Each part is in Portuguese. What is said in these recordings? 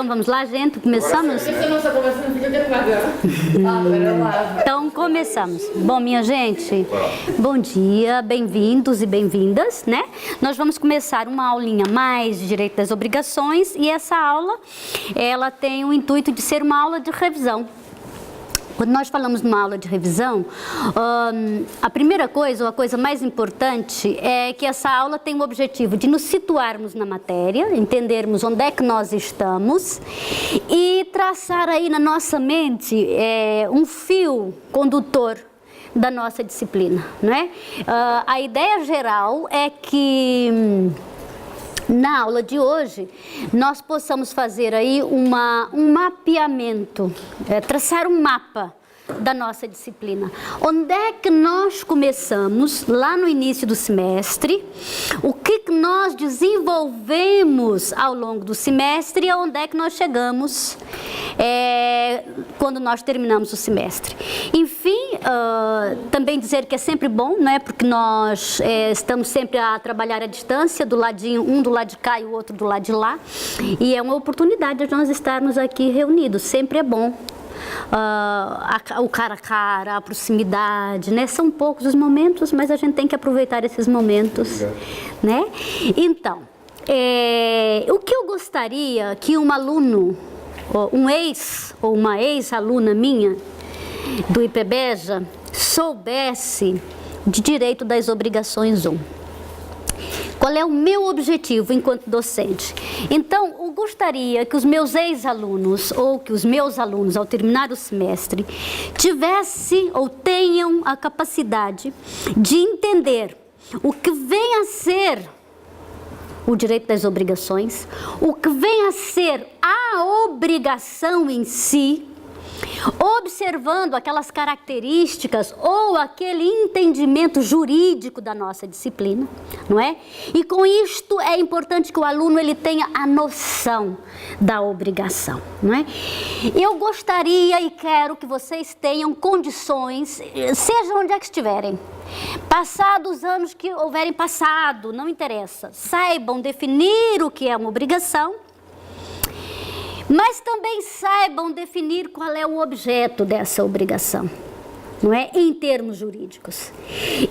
Então vamos lá, gente, começamos? Então começamos. Bom, minha gente, bom dia, bem-vindos e bem-vindas, né? Nós vamos começar uma aulinha mais de Direito das Obrigações e essa aula, ela tem o intuito de ser uma aula de revisão. Quando nós falamos numa aula de revisão, a primeira coisa, ou a coisa mais importante, é que essa aula tem o objetivo de nos situarmos na matéria, entendermos onde é que nós estamos e traçar aí na nossa mente um fio condutor da nossa disciplina, não é? A ideia geral é que na aula de hoje, nós possamos fazer aí um mapeamento, traçar um mapa da nossa disciplina. Onde é que nós começamos, lá no início do semestre, o que nós desenvolvemos ao longo do semestre e onde é que nós chegamos quando nós terminamos o semestre. Enfim, também dizer que é sempre bom, né, porque nós estamos sempre a trabalhar à distância, do ladinho, um do lado de cá e o outro do lado de lá, e é uma oportunidade de nós estarmos aqui reunidos, sempre é bom. O cara a cara, a proximidade, né? São poucos os momentos, mas a gente tem que aproveitar esses momentos, né? Então, o que eu gostaria que um aluno, um ex ou uma ex-aluna minha do IPBEJA soubesse de Direito das Obrigações 1. Qual é o meu objetivo enquanto docente? Então, eu gostaria que os meus ex-alunos ou que os meus alunos, ao terminar o semestre, tivessem ou tenham a capacidade de entender o que vem a ser o direito das obrigações, o que vem a ser a obrigação em si, observando aquelas características ou aquele entendimento jurídico da nossa disciplina, não é? E com isto é importante que o aluno ele tenha a noção da obrigação, não é? Eu gostaria e quero que vocês tenham condições, seja onde é que estiverem, passados os anos que houverem passado, não interessa, saibam definir o que é uma obrigação, mas também saibam definir qual é o objeto dessa obrigação, não é? Em termos jurídicos.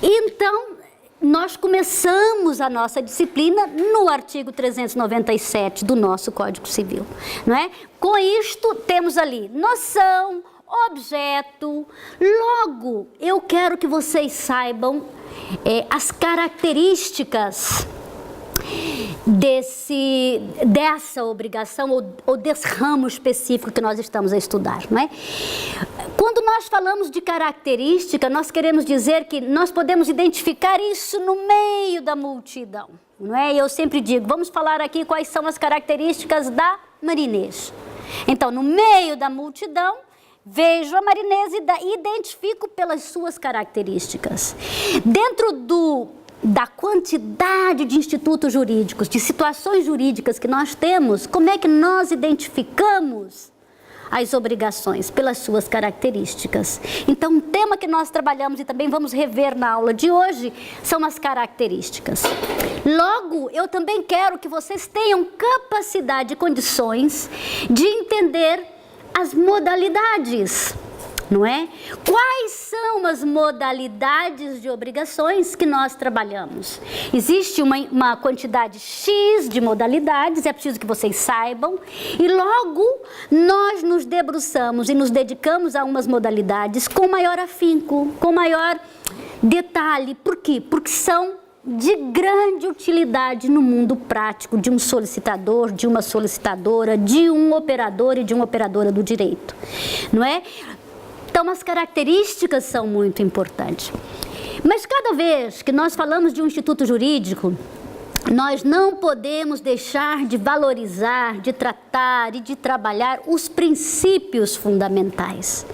Então, nós começamos a nossa disciplina no artigo 397 do nosso Código Civil, não é? Com isto, temos ali noção, objeto. Logo, eu quero que vocês saibam as características dessa obrigação ou desse ramo específico que nós estamos a estudar, não é? Quando nós falamos de característica, nós queremos dizer que nós podemos identificar isso no meio da multidão, não é? Eu sempre digo, vamos falar aqui quais são as características da marinês. Então, no meio da multidão, vejo a marinês e identifico pelas suas características. Dentro da quantidade de institutos jurídicos, de situações jurídicas que nós temos, como é que nós identificamos as obrigações? Pelas suas características. Então, um tema que nós trabalhamos e também vamos rever na aula de hoje são as características. Logo, eu também quero que vocês tenham capacidade e condições de entender as modalidades, não é? Quais são as modalidades de obrigações que nós trabalhamos? Existe uma quantidade X de modalidades, é preciso que vocês saibam, e logo nós nos debruçamos e nos dedicamos a umas modalidades com maior afinco, com maior detalhe. Por quê? Porque são de grande utilidade no mundo prático de um solicitador, de uma solicitadora, de um operador e de uma operadora do direito, não é? Então, as características são muito importantes. Mas cada vez que nós falamos de um instituto jurídico, nós não podemos deixar de valorizar, de tratar e de trabalhar os princípios fundamentais.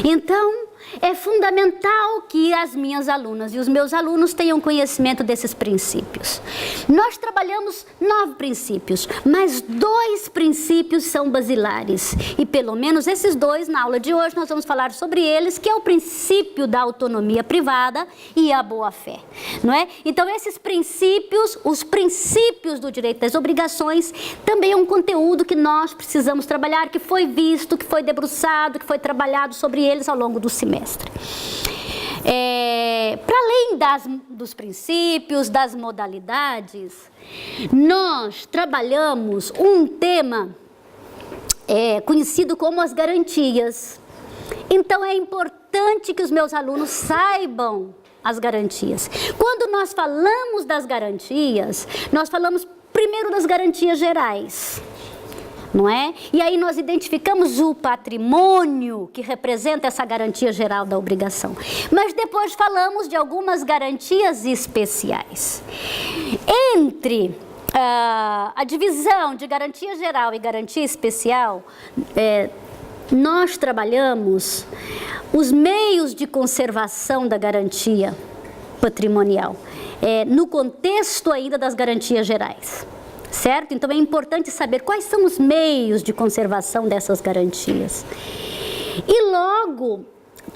Então, é fundamental que as minhas alunas e os meus alunos tenham conhecimento desses princípios. Nós trabalhamos 9 princípios, mas 2 princípios são basilares. E pelo menos esses 2, na aula de hoje, nós vamos falar sobre eles, que é o princípio da autonomia privada e a boa-fé, não é? Então, esses princípios, os princípios do direito das obrigações, também é um conteúdo que nós precisamos trabalhar, que foi visto, que foi debruçado, que foi trabalhado sobre eles ao longo do semestre. Para além dos princípios, das modalidades, nós trabalhamos um tema conhecido como as garantias. Então, é importante que os meus alunos saibam as garantias. Quando nós falamos das garantias, nós falamos primeiro das garantias gerais, não é? E aí nós identificamos o patrimônio que representa essa garantia geral da obrigação. Mas depois falamos de algumas garantias especiais. Entre a divisão de garantia geral e garantia especial, nós trabalhamos os meios de conservação da garantia patrimonial, no contexto ainda das garantias gerais. Certo? Então, é importante saber quais são os meios de conservação dessas garantias. E logo,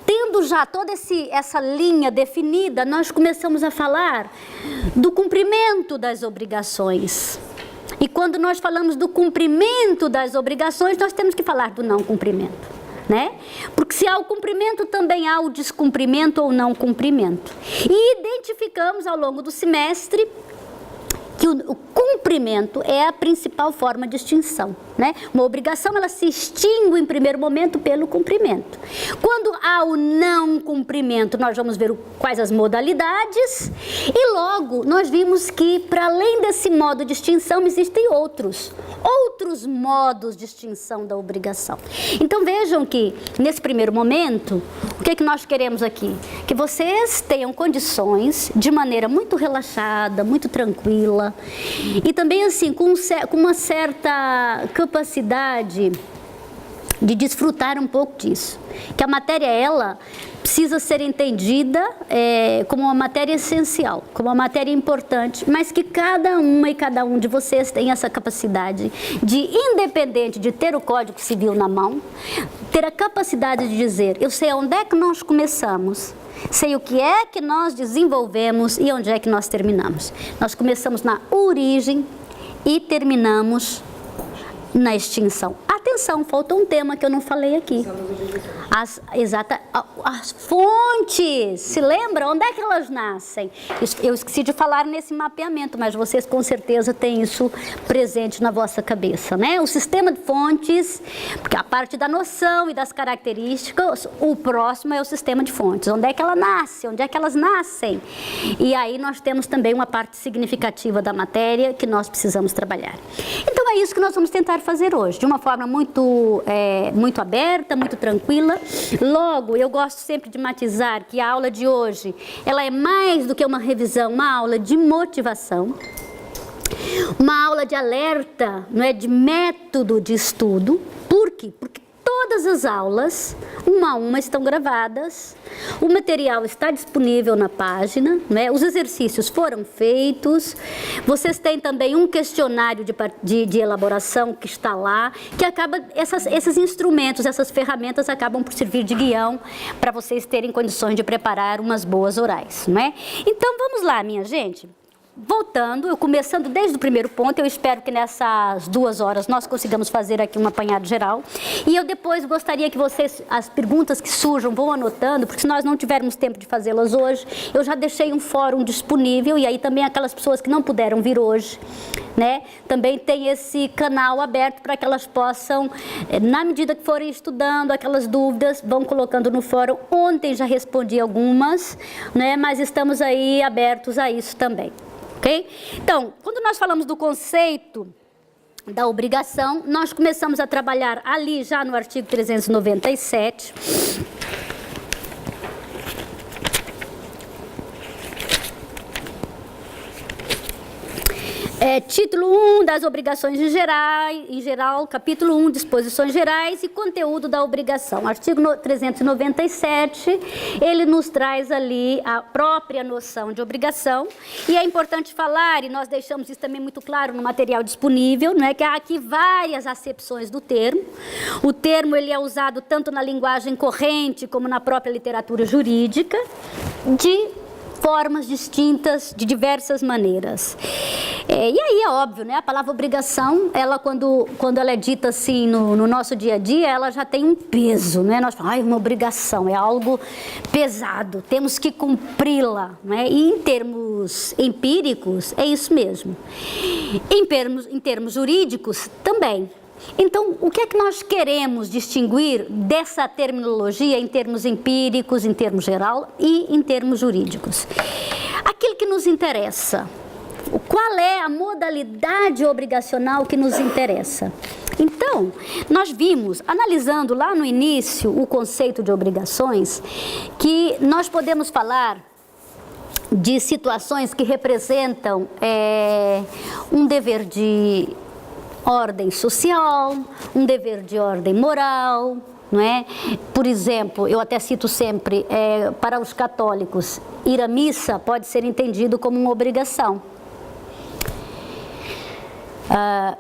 tendo já toda essa linha definida, nós começamos a falar do cumprimento das obrigações. E quando nós falamos do cumprimento das obrigações, nós temos que falar do não cumprimento, né? Porque se há o cumprimento, também há o descumprimento ou não cumprimento. E identificamos ao longo do semestre que o cumprimento é a principal forma de extinção, né? Uma obrigação, ela se extingue em primeiro momento pelo cumprimento. Quando há o não cumprimento, nós vamos ver quais as modalidades e logo nós vimos que, para além desse modo de extinção, existem outros modos de extinção da obrigação. Então vejam que, nesse primeiro momento, o que é que nós queremos aqui? Que vocês tenham condições, de maneira muito relaxada, muito tranquila, e também assim, com uma certa capacidade de desfrutar um pouco disso. Que a matéria, ela precisa ser entendida como uma matéria essencial, como uma matéria importante, mas que cada uma e cada um de vocês tem essa capacidade de, independente de ter o Código Civil na mão, ter a capacidade de dizer, eu sei onde é que nós começamos, sei o que é que nós desenvolvemos e onde é que nós terminamos. Nós começamos na origem e terminamos na extinção. Atenção, faltou um tema que eu não falei aqui. As fontes, se lembra? Onde é que elas nascem? Eu esqueci de falar nesse mapeamento, mas vocês com certeza têm isso presente na vossa cabeça, né? O sistema de fontes, porque a parte da noção e das características, o próximo é o sistema de fontes. Onde é que ela nasce? Onde é que elas nascem? E aí nós temos também uma parte significativa da matéria que nós precisamos trabalhar. Então é isso que nós vamos tentar fazer hoje, de uma forma muito aberta, muito tranquila. Logo, eu gosto sempre de matizar que a aula de hoje, ela é mais do que uma revisão, uma aula de motivação, uma aula de alerta, não é, de método de estudo. Por quê? Porque todas as aulas, uma a uma, estão gravadas, o material está disponível na página, né? Os exercícios foram feitos, vocês têm também um questionário de elaboração que está lá, que acaba, esses instrumentos, essas ferramentas acabam por servir de guião para vocês terem condições de preparar umas boas orais, não é? Então, vamos lá, minha gente. Voltando, eu começando desde o primeiro ponto, eu espero que nessas 2 horas nós consigamos fazer aqui um apanhado geral. E eu depois gostaria que vocês, as perguntas que surjam, vão anotando, porque se nós não tivermos tempo de fazê-las hoje, eu já deixei um fórum disponível, e aí também aquelas pessoas que não puderam vir hoje, né, também tem esse canal aberto para que elas possam, na medida que forem estudando, aquelas dúvidas, vão colocando no fórum. Ontem já respondi algumas, né, mas estamos aí abertos a isso também. Okay? Então, quando nós falamos do conceito da obrigação, nós começamos a trabalhar ali já no artigo 397. Título 1 das obrigações em geral, capítulo 1, disposições gerais e conteúdo da obrigação. Artigo 397, ele nos traz ali a própria noção de obrigação, e é importante falar, e nós deixamos isso também muito claro no material disponível, né, que há aqui várias acepções do termo. O termo ele é usado tanto na linguagem corrente como na própria literatura jurídica, de formas distintas, de diversas maneiras. E aí é óbvio, né? A palavra obrigação, ela quando ela é dita assim no nosso dia a dia, ela já tem um peso, né? Nós falamos, uma obrigação, é algo pesado, temos que cumpri-la, né? E em termos empíricos, é isso mesmo. Em termos jurídicos, também. Então, o que é que nós queremos distinguir dessa terminologia em termos empíricos, em termos geral e em termos jurídicos? Aquilo que nos interessa. Qual é a modalidade obrigacional que nos interessa? Então, nós vimos, analisando lá no início o conceito de obrigações, que nós podemos falar de situações que representam um dever de ordem social, um dever de ordem moral, não é? Por exemplo, eu até cito sempre, para os católicos, ir à missa pode ser entendido como uma obrigação.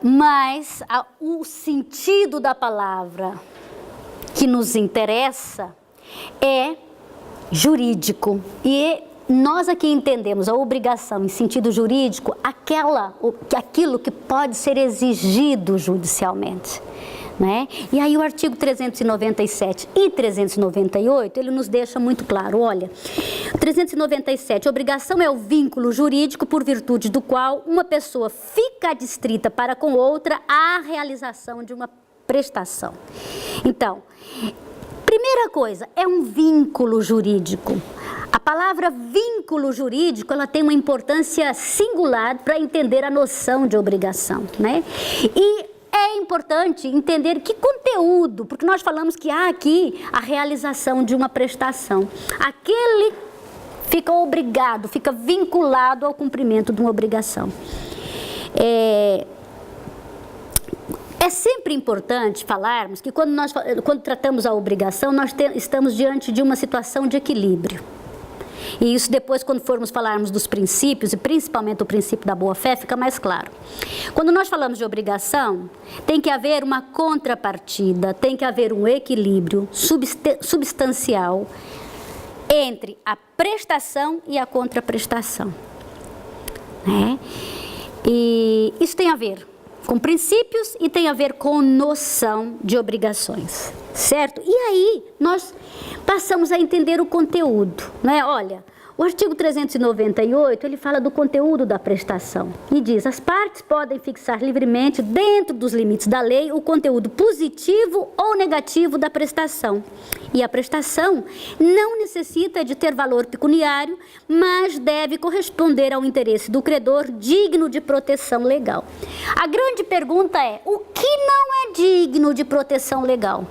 Mas o sentido da palavra que nos interessa é jurídico, e nós aqui entendemos a obrigação em sentido jurídico, aquilo que pode ser exigido judicialmente, né? E aí o artigo 397 e 398, ele nos deixa muito claro, olha, 397, obrigação é o vínculo jurídico por virtude do qual uma pessoa fica adstrita para com outra à realização de uma prestação. Então, primeira coisa, é um vínculo jurídico. A palavra vínculo jurídico, ela tem uma importância singular para entender a noção de obrigação, né? E é importante entender que conteúdo, porque nós falamos que há aqui a realização de uma prestação. Aquele fica obrigado, fica vinculado ao cumprimento de uma obrigação. É sempre importante falarmos que quando tratamos a obrigação, nós estamos diante de uma situação de equilíbrio. E isso depois, quando formos falarmos dos princípios, e principalmente o princípio da boa-fé, fica mais claro. Quando nós falamos de obrigação, tem que haver uma contrapartida, tem que haver um equilíbrio substancial entre a prestação e a contraprestação, né? E isso tem a ver com princípios e tem a ver com noção de obrigações, certo? E aí nós passamos a entender o conteúdo, né? Olha, o artigo 398, ele fala do conteúdo da prestação e diz: as partes podem fixar livremente, dentro dos limites da lei, o conteúdo positivo ou negativo da prestação. E a prestação não necessita de ter valor pecuniário, mas deve corresponder ao interesse do credor digno de proteção legal. A grande pergunta é: o que não é digno de proteção legal?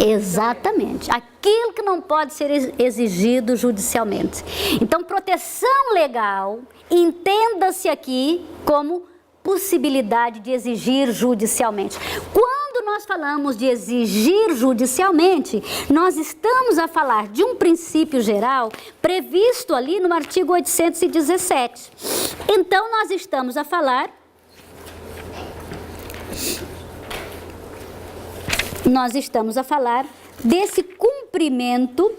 Exatamente, aquilo que não pode ser exigido judicialmente. Então, proteção legal, entenda-se aqui como possibilidade de exigir judicialmente. Quando nós falamos de exigir judicialmente, nós estamos a falar de um princípio geral previsto ali no artigo 817. Então, nós estamos a falar desse cumprimento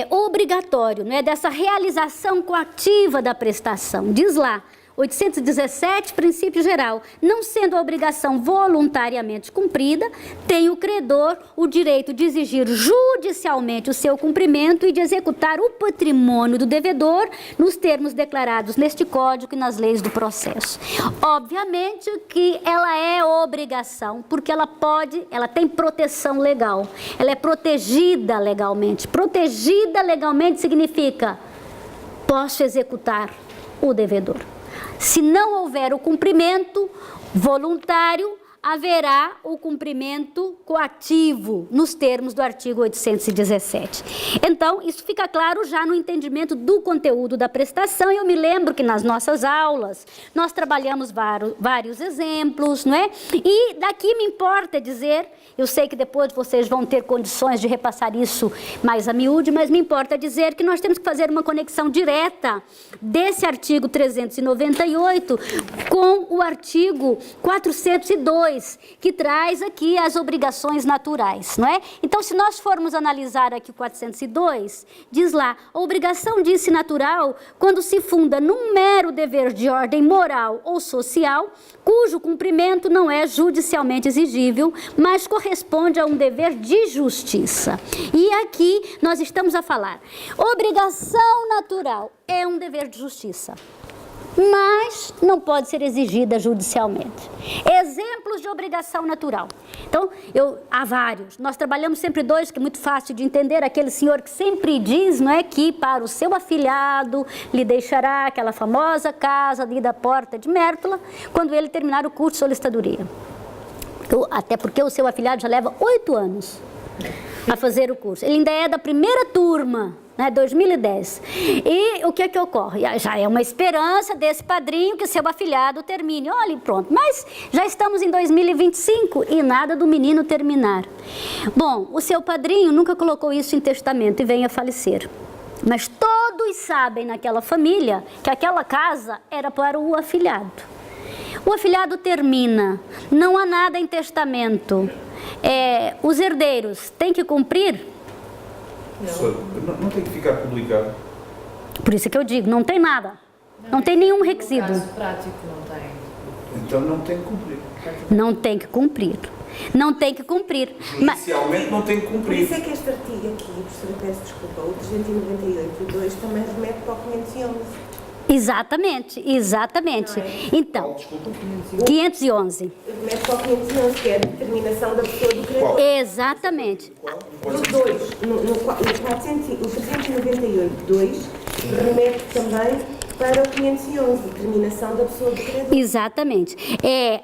obrigatório, né, dessa realização coativa da prestação. Diz lá, 817, princípio geral, não sendo a obrigação voluntariamente cumprida, tem o credor o direito de exigir judicialmente o seu cumprimento e de executar o patrimônio do devedor nos termos declarados neste Código e nas leis do processo. Obviamente que ela é obrigação, porque ela tem proteção legal, ela é protegida legalmente. Protegida legalmente significa: posso executar o devedor. Se não houver o cumprimento voluntário, haverá o cumprimento coativo nos termos do artigo 817. Então, isso fica claro já no entendimento do conteúdo da prestação. Eu me lembro que nas nossas aulas nós trabalhamos vários exemplos, não é? E daqui me importa dizer, eu sei que depois vocês vão ter condições de repassar isso mais a miúde, mas me importa dizer que nós temos que fazer uma conexão direta desse artigo 398 com o artigo 402, que traz aqui as obrigações naturais, não é? Então, se nós formos analisar aqui o 402, diz lá, a obrigação disse natural quando se funda num mero dever de ordem moral ou social, cujo cumprimento não é judicialmente exigível, mas corresponde a um dever de justiça. E aqui nós estamos a falar, obrigação natural é um dever de justiça, mas não pode ser exigida judicialmente. Exemplos de obrigação natural. Então, há vários. Nós trabalhamos sempre dois, que é muito fácil de entender. Aquele senhor que sempre diz, não é, que para o seu afilhado lhe deixará aquela famosa casa ali da Porta de Mértola, quando ele terminar o curso de solicitadoria. Até porque o seu afilhado já leva 8 anos a fazer o curso. Ele ainda é da primeira turma, 2010. E o que é que ocorre? Já é uma esperança desse padrinho que seu afilhado termine. Olha, pronto. Mas já estamos em 2025 e nada do menino terminar. Bom, o seu padrinho nunca colocou isso em testamento e vem a falecer. Mas todos sabem naquela família que aquela casa era para o afilhado. O afilhado termina, não há nada em testamento. Os herdeiros têm que cumprir? Não tem que ficar publicado. Por isso que eu digo, não tem nada. Não tem nenhum requisito. No caso prático não tem. Então não tem que cumprir. Não tem que cumprir. Não tem que cumprir. Judicialmente não tem que Por cumprir. isso é que este artigo aqui, professora, peço desculpa, o 398.2 também remete para o 511. Exatamente, exatamente. Então, 511. Remete para o 511, que é a determinação da pessoa do credor. Exatamente. No 2, o 398.2 remete também para o 511, determinação da pessoa do credor. Exatamente.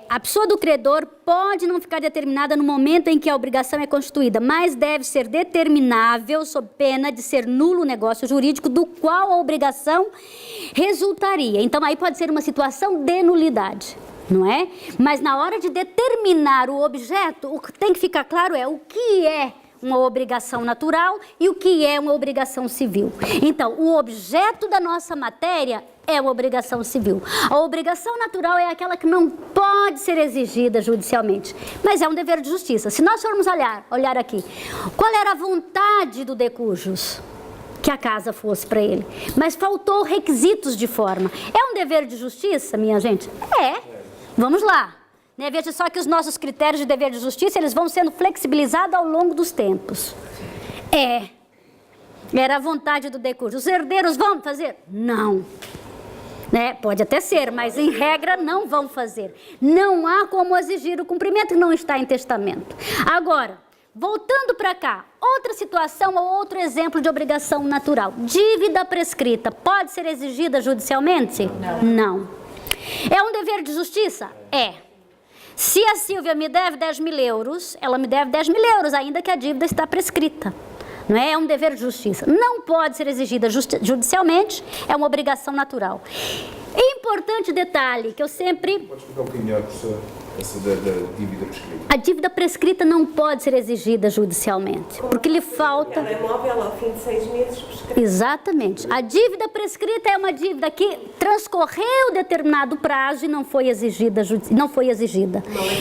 A pessoa do credor pode não ficar determinada no momento em que a obrigação é constituída, mas deve ser determinável sob pena de ser nulo o negócio jurídico do qual a obrigação resultaria. Então, aí pode ser uma situação de nulidade, não é? Mas na hora de determinar o objeto, o que tem que ficar claro é o que é uma obrigação natural e o que é uma obrigação civil. Então, o objeto da nossa matéria é uma obrigação civil. A obrigação natural é aquela que não pode ser exigida judicialmente, mas é um dever de justiça. Se nós formos olhar aqui, qual era a vontade do decujus? Que a casa fosse para ele, mas faltou requisitos de forma. É um dever de justiça, minha gente? Vamos lá. Veja só que os nossos critérios de dever de justiça, eles vão sendo flexibilizados ao longo dos tempos. Era a vontade do decujus. Os herdeiros vão fazer? Não. Pode até ser, mas em regra não vão fazer. Não há como exigir o cumprimento que não está em testamento. Agora, voltando para cá, outra situação ou outro exemplo de obrigação natural. Dívida prescrita pode ser exigida judicialmente? Não. É um dever de justiça? Se a Silvia me deve 10.000 euros, ela me deve 10.000 euros, ainda que a dívida está prescrita. Não é? É um dever de justiça. Não pode ser exigida judicialmente, é uma obrigação natural. Importante detalhe, que eu sempre... Pode explicar um bocadinho melhor, professor, essa da dívida prescrita? A dívida prescrita não pode ser exigida judicialmente, porque lhe falta... Ela é móvel ao fim de 6 meses prescrita. Exatamente. A dívida prescrita é uma dívida que transcorreu determinado prazo e não foi exigida.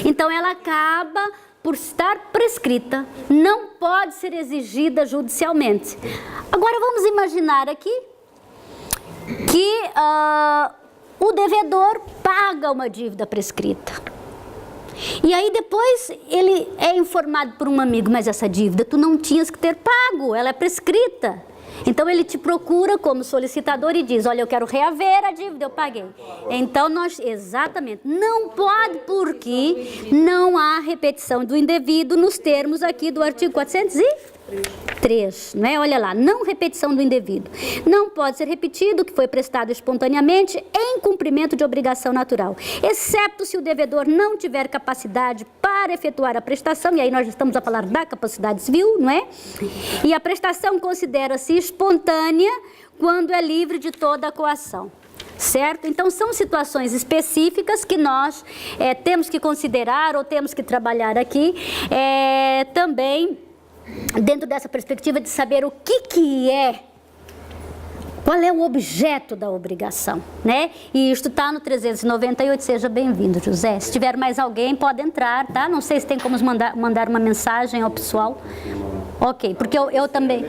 Então, ela acaba por estar prescrita, não pode ser exigida judicialmente. Agora, vamos imaginar aqui que o devedor paga uma dívida prescrita. E aí depois ele é informado por um amigo, mas essa dívida tu não tinhas que ter pago, ela é prescrita. Então ele te procura como solicitador e diz, olha, eu quero reaver a dívida, eu paguei. Então exatamente, não pode porque não há repetição do indevido nos termos aqui do artigo 403. 3, não é? Olha lá, não repetição do indevido. Não pode ser repetido o que foi prestado espontaneamente em cumprimento de obrigação natural, exceto se o devedor não tiver capacidade para efetuar a prestação, e aí nós estamos a falar da capacidade civil, não é? E a prestação considera-se espontânea quando é livre de toda a coação. Certo? Então, são situações específicas que nós temos que considerar ou temos que trabalhar aqui, também dentro dessa perspectiva de saber o que é, qual é o objeto da obrigação, né? E isto está no 398, seja bem-vindo, José. Se tiver mais alguém, pode entrar, tá? Não sei se tem como mandar uma mensagem ao pessoal. Ok, porque eu também...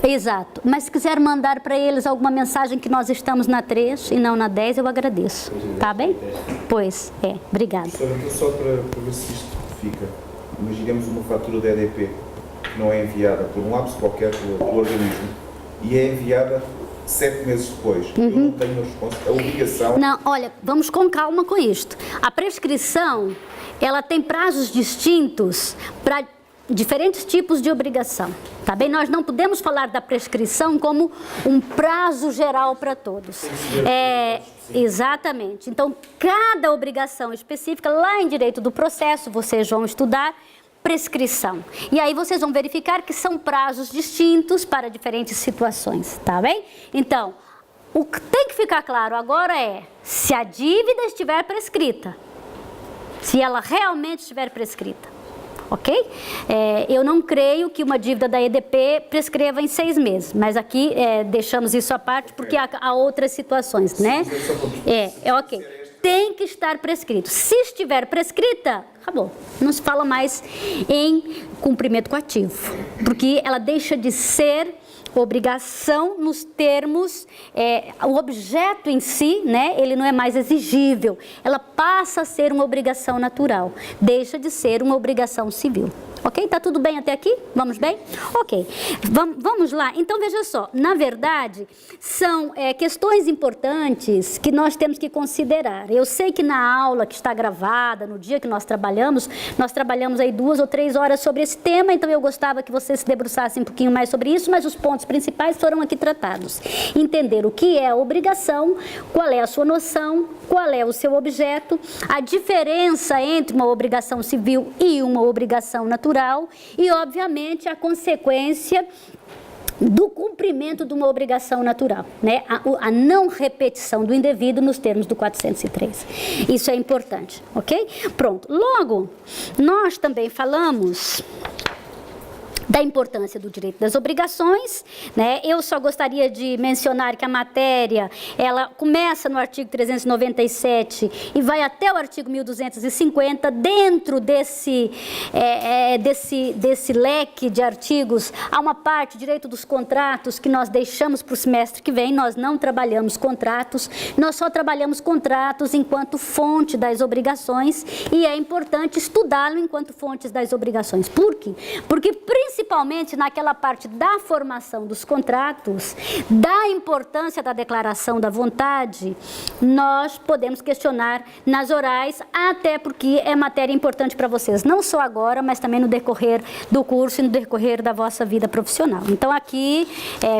Exato, mas se quiser mandar para eles alguma mensagem que nós estamos na 3 e não na 10, eu agradeço, tá bem? Pois, obrigada. Então, só para ver se isto fica, imaginemos uma fatura da EDP que não é enviada por um lapso qualquer do organismo e é enviada 7 meses depois. Eu não tenho a obrigação... Não, olha, vamos com calma com isto. A prescrição, ela tem prazos distintos para diferentes tipos de obrigação, tá bem? Nós não podemos falar da prescrição como um prazo geral para todos. Exatamente. Então, cada obrigação específica, lá em direito do processo, vocês vão estudar prescrição. E aí vocês vão verificar que são prazos distintos para diferentes situações, tá bem? Então, o que tem que ficar claro agora é, se a dívida estiver prescrita, se ela realmente estiver prescrita, ok? Eu não creio que uma dívida da EDP prescreva em 6 meses, mas aqui deixamos isso à parte porque há outras situações, né? Ok. Tem que estar prescrito. Se estiver prescrita, acabou. Não se fala mais em cumprimento coativo, porque ela deixa de ser obrigação nos termos, o objeto em si, né, ele não é mais exigível, ela passa a ser uma obrigação natural, deixa de ser uma obrigação civil. Ok? Tá tudo bem até aqui? Vamos bem? Ok. Vamos lá. Então, veja só. Na verdade, são questões importantes que nós temos que considerar. Eu sei que na aula que está gravada, no dia que nós trabalhamos aí 2 ou 3 horas sobre esse tema, então eu gostava que vocês se debruçassem um pouquinho mais sobre isso, mas os pontos principais foram aqui tratados. Entender o que é a obrigação, qual é a sua noção, qual é o seu objeto, a diferença entre uma obrigação civil e uma obrigação natural, e, obviamente, a consequência do cumprimento de uma obrigação natural, né? A não repetição do indevido nos termos do 403. Isso é importante, ok? Pronto. Logo, nós também falamos da importância do direito das obrigações, né? Eu só gostaria de mencionar que a matéria, ela começa no artigo 397 e vai até o artigo 1250, dentro desse leque de artigos, há uma parte, direito dos contratos, que nós deixamos para o semestre que vem, nós não trabalhamos contratos, nós só trabalhamos contratos enquanto fonte das obrigações, e é importante estudá-lo enquanto fontes das obrigações. Por quê? Porque, principalmente naquela parte da formação dos contratos, da importância da declaração da vontade, nós podemos questionar nas orais, até porque é matéria importante para vocês, não só agora, mas também no decorrer do curso e no decorrer da vossa vida profissional. Então, aqui,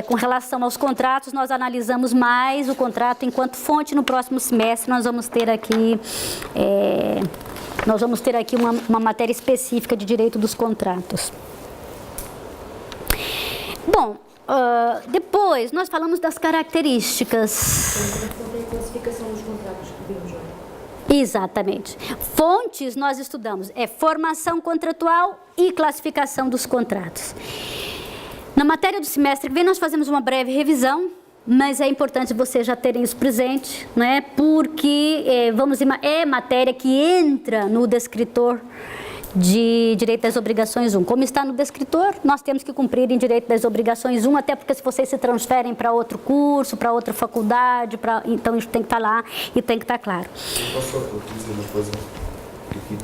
com relação aos contratos, nós analisamos mais o contrato enquanto fonte. No próximo semestre, nós vamos ter aqui... uma matéria específica de direito dos contratos. Bom, depois nós falamos das características. Sobre a classificação dos contratos que vimos hoje. Exatamente. Fontes nós estudamos, formação contratual e classificação dos contratos. Na matéria do semestre que vem nós fazemos uma breve revisão, mas é importante vocês já terem isso presente, né? Porque é matéria que entra no descritor de direito das obrigações 1. Como está no descritor, nós temos que cumprir em direito das obrigações 1, até porque se vocês se transferem para outro curso, para outra faculdade, então isso tem que estar lá e tem que estar claro. Posso só dizer uma coisa aqui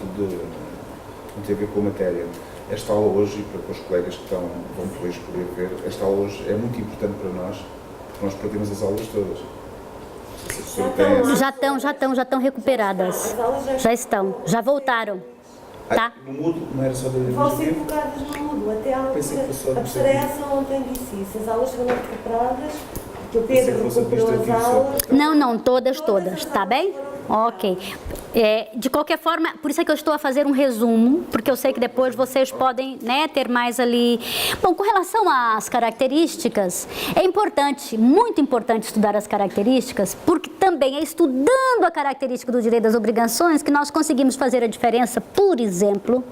não tem a ver com a matéria. Esta aula hoje, e para os colegas que vão depois poder ver, esta aula hoje é muito importante para nós, porque nós perdemos as aulas todas. Já estão recuperadas. Já estão, já voltaram. tá? No mútuo, não era só do Vão ser administrativo? colocadas no mútuo, até à Pensei que altura. fosse só A professora Elsa ontem disse isso. As aulas foram recuperadas, que o Pedro recuperou as aulas. Não, todas, tá bem? Ok. De qualquer forma, por isso é que eu estou a fazer um resumo, porque eu sei que depois vocês podem, né, ter mais ali. Bom, com relação às características, é importante, muito importante estudar as características, porque também é estudando a característica do direito das obrigações que nós conseguimos fazer a diferença, por exemplo,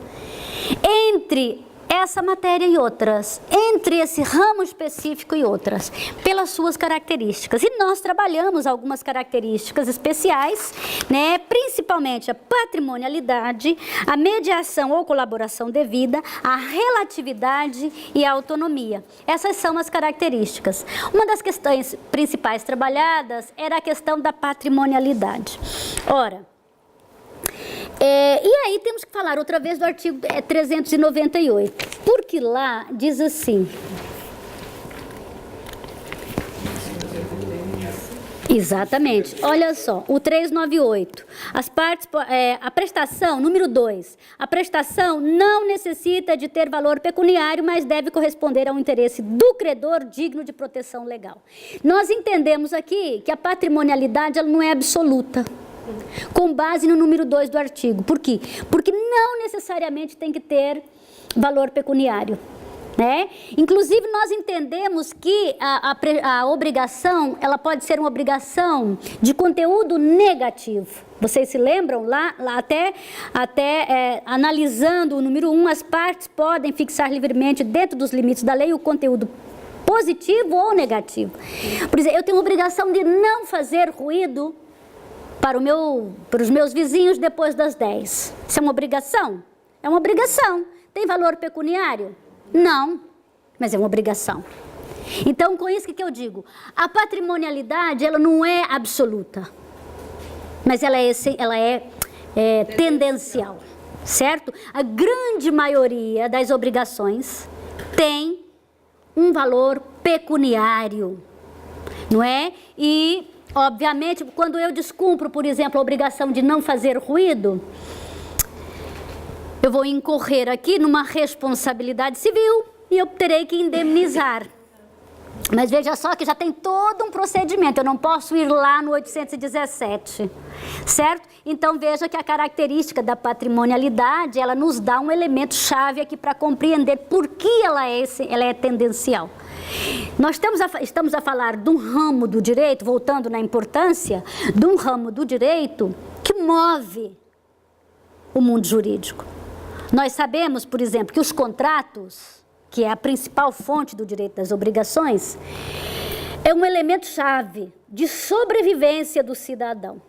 entre essa matéria e outras, entre esse ramo específico e outras, pelas suas características. E nós trabalhamos algumas características especiais, né, principalmente a patrimonialidade, a mediação ou colaboração devida, a relatividade e a autonomia. Essas são as características. Uma das questões principais trabalhadas era a questão da patrimonialidade. Ora, e aí temos que falar outra vez do artigo 398, porque lá diz assim, exatamente, olha só, o 398, as partes, a prestação, número 2, a prestação não necessita de ter valor pecuniário, mas deve corresponder a um interesse do credor digno de proteção legal. Nós entendemos aqui que a patrimonialidade ela não é absoluta, com base no número 2 do artigo. Por quê? Porque não necessariamente tem que ter valor pecuniário, né? Inclusive, nós entendemos que a obrigação, ela pode ser uma obrigação de conteúdo negativo. Vocês se lembram? Lá até analisando o número 1, as partes podem fixar livremente, dentro dos limites da lei, o conteúdo positivo ou negativo. Por exemplo, eu tenho a obrigação de não fazer ruído para os meus vizinhos depois das 10. Isso é uma obrigação? É uma obrigação. Tem valor pecuniário? Não, mas é uma obrigação. Então, com isso, o que eu digo? A patrimonialidade, ela não é absoluta, mas ela é tendencial, certo? A grande maioria das obrigações tem um valor pecuniário, não é? E obviamente, quando eu descumpro, por exemplo, a obrigação de não fazer ruído, eu vou incorrer aqui numa responsabilidade civil e eu terei que indemnizar. Mas veja só que já tem todo um procedimento, eu não posso ir lá no 817, certo? Então veja que a característica da patrimonialidade, ela nos dá um elemento chave aqui para compreender por que ela é tendencial. Nós estamos a falar de um ramo do direito, voltando na importância, de um ramo do direito que move o mundo jurídico. Nós sabemos, por exemplo, que os contratos, que é a principal fonte do direito das obrigações, é um elemento chave de sobrevivência do cidadão,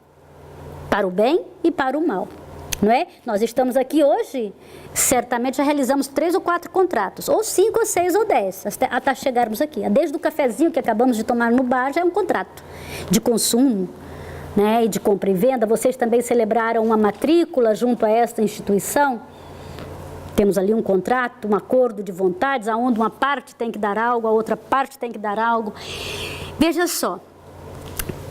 para o bem e para o mal. Não é? Nós estamos aqui hoje, certamente já realizamos 3 ou 4 contratos, ou 5 ou 6 ou 10, até chegarmos aqui. Desde o cafezinho que acabamos de tomar no bar já é um contrato de consumo, né? E de compra e venda. Vocês também celebraram uma matrícula junto a esta instituição. Temos ali um contrato, um acordo de vontades, onde uma parte tem que dar algo, a outra parte tem que dar algo. Veja só.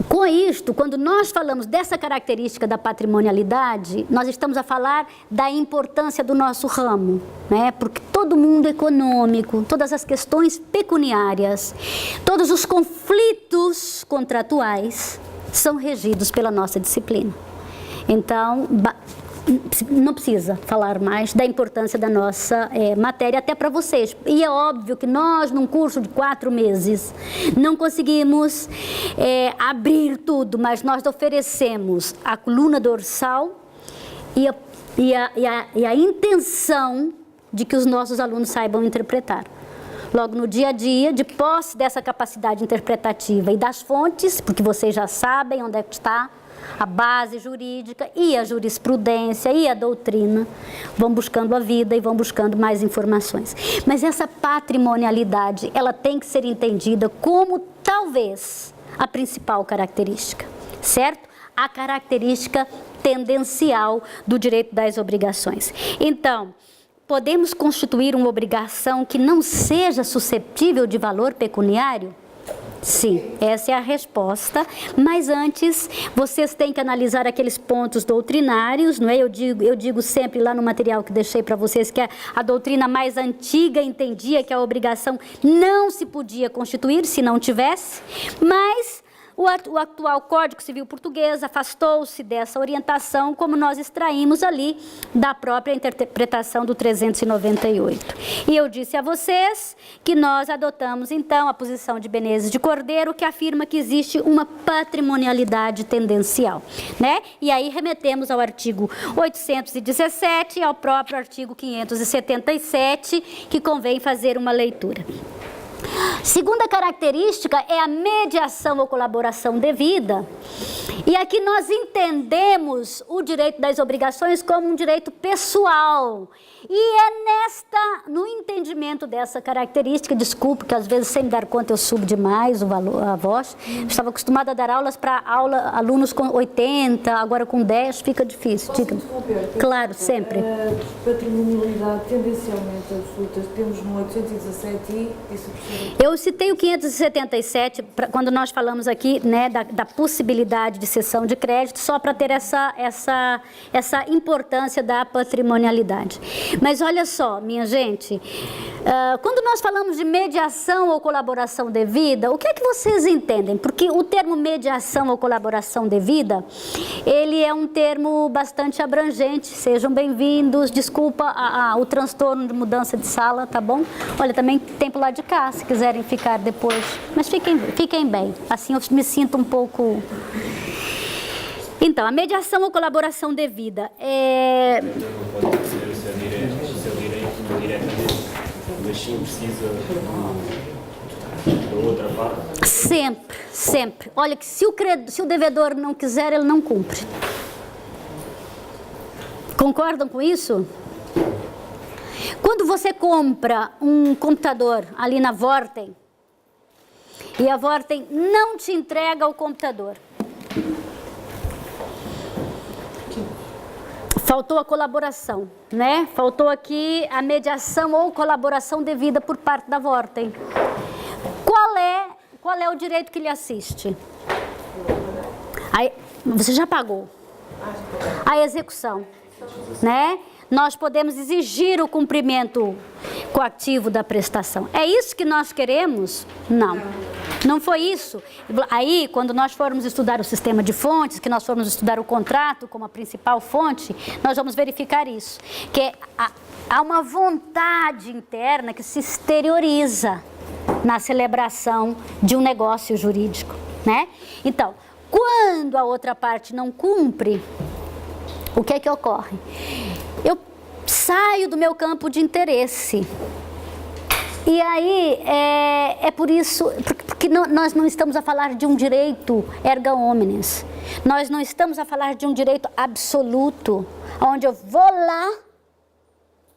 Com isto, quando nós falamos dessa característica da patrimonialidade, nós estamos a falar da importância do nosso ramo, né? Porque todo mundo econômico, todas as questões pecuniárias, todos os conflitos contratuais são regidos pela nossa disciplina. Então, não precisa falar mais da importância da nossa matéria, até para vocês. E é óbvio que nós, num curso de 4 meses, não conseguimos abrir tudo, mas nós oferecemos a coluna dorsal e a intenção de que os nossos alunos saibam interpretar. Logo no dia a dia, de posse dessa capacidade interpretativa e das fontes, porque vocês já sabem onde é que está a base jurídica e a jurisprudência e a doutrina, vão buscando a vida e vão buscando mais informações. Mas essa patrimonialidade, ela tem que ser entendida como talvez a principal característica, certo? A característica tendencial do direito das obrigações. Então, podemos constituir uma obrigação que não seja susceptível de valor pecuniário? Sim, essa é a resposta, mas antes vocês têm que analisar aqueles pontos doutrinários, não é? Eu digo sempre lá no material que deixei para vocês que a doutrina mais antiga entendia que a obrigação não se podia constituir se não tivesse, mas o atual Código Civil Português afastou-se dessa orientação, como nós extraímos ali da própria interpretação do 398. E eu disse a vocês que nós adotamos, então, a posição de Menezes de Cordeiro, que afirma que existe uma patrimonialidade tendencial, né? E aí remetemos ao artigo 817 e ao próprio artigo 577, que convém fazer uma leitura. Segunda característica é a mediação ou colaboração devida. E aqui nós entendemos o direito das obrigações como um direito pessoal. E é no entendimento dessa característica, desculpe que às vezes sem me dar conta eu subo demais a voz. Eu estava acostumada a dar aulas para alunos com 80, agora com 10 fica difícil. Claro, sempre. A patrimonialidade tendencialmente absoluta temos no 817 e isso. Eu citei o 577 quando nós falamos aqui, né, da possibilidade de cessão de crédito, só para ter essa importância da patrimonialidade. Mas olha só, minha gente, quando nós falamos de mediação ou colaboração devida, o que é que vocês entendem? Porque o termo mediação ou colaboração devida, ele é um termo bastante abrangente. Sejam bem-vindos, desculpa o transtorno de mudança de sala, tá bom? Olha, também tem pro lado de cá, se quiserem ficar depois, mas fiquem bem, assim eu me sinto um pouco... Então, a mediação ou colaboração devida é... Sempre. Olha, que se o devedor não quiser, ele não cumpre. Concordam com isso? Quando você compra um computador ali na Vorten, e a Vorten não te entrega o computador, faltou a colaboração, né? Faltou aqui a mediação ou colaboração devida por parte da Vorten. Qual é o direito que lhe assiste? Aí, você já pagou. A execução, né? Nós podemos exigir o cumprimento coativo da prestação. É isso que nós queremos? Não. Não foi isso. Aí, quando nós formos estudar o sistema de fontes, que nós formos estudar o contrato como a principal fonte, nós vamos verificar isso. Que há uma vontade interna que se exterioriza na celebração de um negócio jurídico, né? Então, quando a outra parte não cumpre, o que é que ocorre? Eu saio do meu campo de interesse. E aí, é por isso, porque nós não estamos a falar de um direito erga omnes. Nós não estamos a falar de um direito absoluto, onde eu vou lá,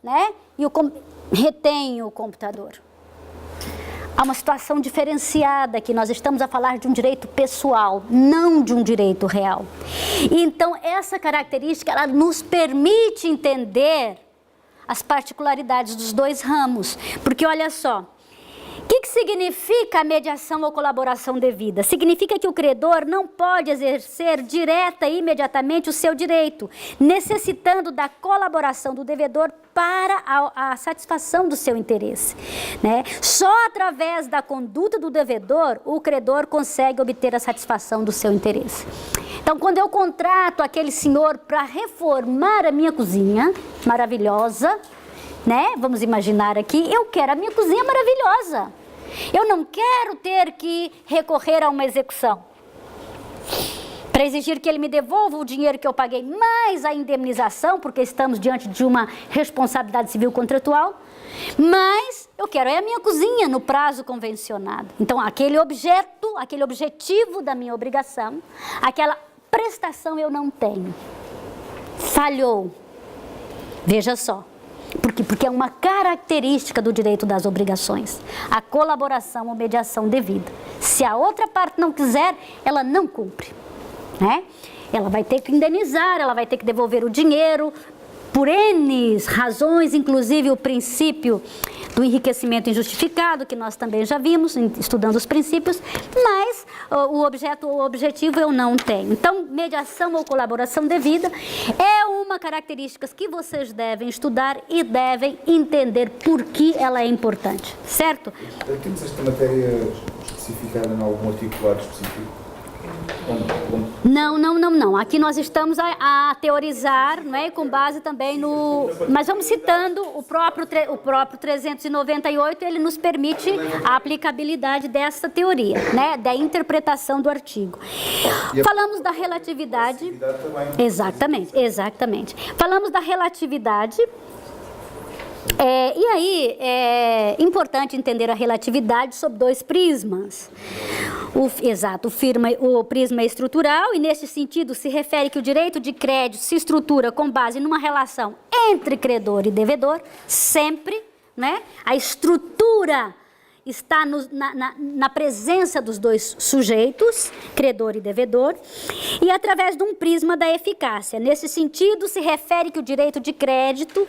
né, e retenho o computador. Há uma situação diferenciada aqui, nós estamos a falar de um direito pessoal, não de um direito real. Então, essa característica, ela nos permite entender as particularidades dos dois ramos. Porque, olha só, o que significa a mediação ou colaboração devida? Significa que o credor não pode exercer direta e imediatamente o seu direito, necessitando da colaboração do devedor para a satisfação do seu interesse, né? Só através da conduta do devedor, o credor consegue obter a satisfação do seu interesse. Então, quando eu contrato aquele senhor para reformar a minha cozinha maravilhosa, né? Vamos imaginar aqui, eu quero a minha cozinha maravilhosa. Eu não quero ter que recorrer a uma execução para exigir que ele me devolva o dinheiro que eu paguei, mais a indemnização, porque estamos diante de uma responsabilidade civil contratual, mas eu quero a minha cozinha no prazo convencionado. Então, aquele objetivo da minha obrigação, aquela prestação eu não tenho. Falhou. Veja só. Por quê? Porque é uma característica do direito das obrigações, a colaboração ou mediação devida. Se a outra parte não quiser, ela não cumpre, né? Ela vai ter que indenizar, ela vai ter que devolver o dinheiro, por N razões, inclusive o princípio do enriquecimento injustificado, que nós também já vimos, estudando os princípios, mas o objetivo eu não tenho. Então, mediação ou colaboração devida é uma característica que vocês devem estudar e devem entender por que ela é importante, certo? Temos esta matéria especificada em algum articulado específico? Não. Aqui nós estamos a teorizar, não é? Com base também no... Mas vamos citando o próprio 398, ele nos permite a aplicabilidade dessa teoria, né? Da interpretação do artigo. Falamos da relatividade... Exatamente. Falamos da relatividade... e aí, é importante entender a relatividade sob dois prismas. O prisma estrutural, e nesse sentido se refere que o direito de crédito se estrutura com base numa relação entre credor e devedor, sempre, né? A estrutura está na presença dos dois sujeitos, credor e devedor, e através de um prisma da eficácia. Nesse sentido, se refere que o direito de crédito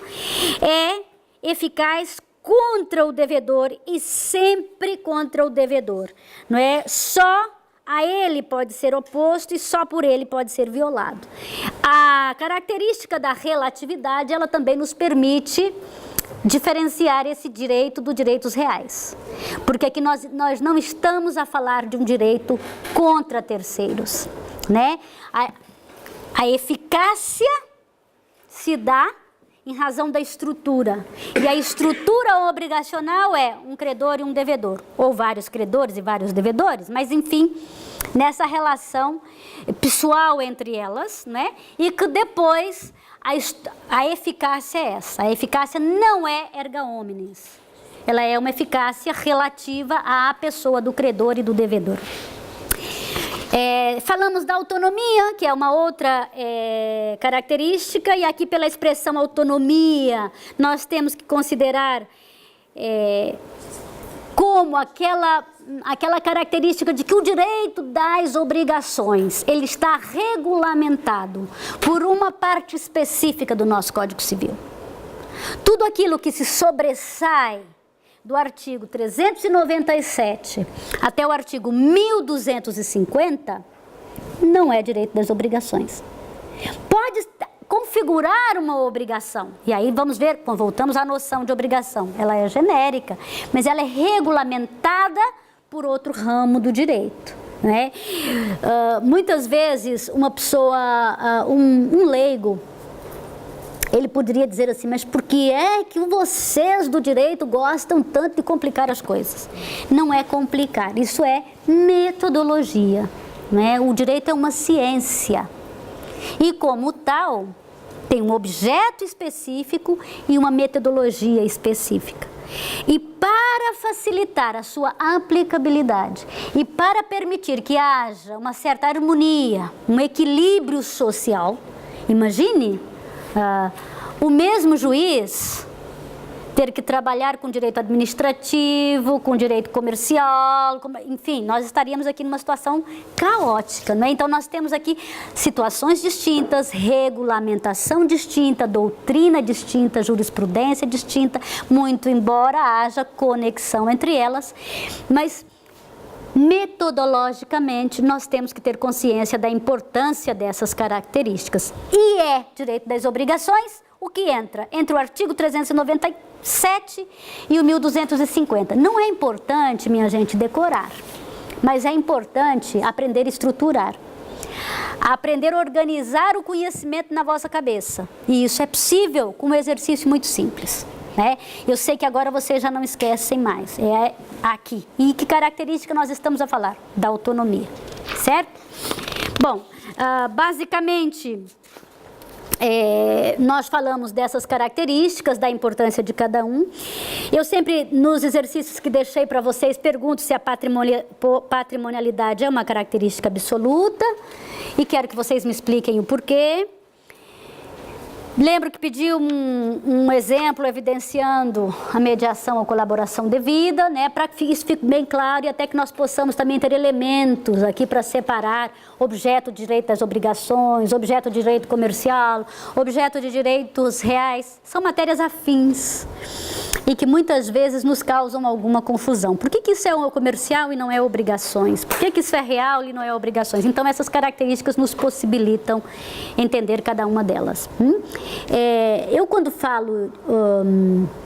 é eficaz contra o devedor e sempre contra o devedor, não é? Só a ele pode ser oposto e só por ele pode ser violado. A característica da relatividade, ela também nos permite diferenciar esse direito dos direitos reais, porque aqui nós não estamos a falar de um direito contra terceiros, né? A eficácia se dá em razão da estrutura. E a estrutura obrigacional é um credor e um devedor, ou vários credores e vários devedores, mas enfim, nessa relação pessoal entre elas, né? E que depois a eficácia é essa. A eficácia não é erga omnes. Ela é uma eficácia relativa à pessoa do credor e do devedor. Falamos da autonomia, que é uma outra característica, e aqui pela expressão autonomia, nós temos que considerar como aquela característica de que o direito das obrigações, ele está regulamentado por uma parte específica do nosso Código Civil. Tudo aquilo que se sobressai do artigo 397 até o artigo 1250, não é direito das obrigações. Pode configurar uma obrigação, e aí vamos ver, voltamos à noção de obrigação, ela é genérica, mas ela é regulamentada por outro ramo do direito, né? Muitas vezes uma pessoa, um leigo, ele poderia dizer assim, mas por que é que vocês do direito gostam tanto de complicar as coisas? Não é complicar, isso é metodologia, né? O direito é uma ciência e, como tal, tem um objeto específico e uma metodologia específica. E para facilitar a sua aplicabilidade e para permitir que haja uma certa harmonia, um equilíbrio social, imagine o mesmo juiz ter que trabalhar com direito administrativo, com direito comercial, enfim, nós estaríamos aqui numa situação caótica, né? Então nós temos aqui situações distintas, regulamentação distinta, doutrina distinta, jurisprudência distinta, muito embora haja conexão entre elas, mas metodologicamente nós temos que ter consciência da importância dessas características. E é direito das obrigações o que entra entre o artigo 397 e o 1250. Não é importante, minha gente, decorar, mas é importante aprender a estruturar, aprender a organizar o conhecimento na vossa cabeça. E isso é possível com um exercício muito simples, né? Eu sei que agora vocês já não esquecem mais, é aqui. E que característica nós estamos a falar? Da autonomia, certo? Bom, basicamente, nós falamos dessas características, da importância de cada um. Eu sempre, nos exercícios que deixei para vocês, pergunto se a patrimonialidade é uma característica absoluta, e quero que vocês me expliquem o porquê. Lembro que pedi um exemplo evidenciando a mediação ou colaboração devida, né, para que isso fique bem claro e até que nós possamos também ter elementos aqui para separar objeto de direito das obrigações, objeto de direito comercial, objeto de direitos reais. São matérias afins e que muitas vezes nos causam alguma confusão. Por que isso é o comercial e não é obrigações? Por que isso é real e não é obrigações? Então, essas características nos possibilitam entender cada uma delas. Eu, quando falo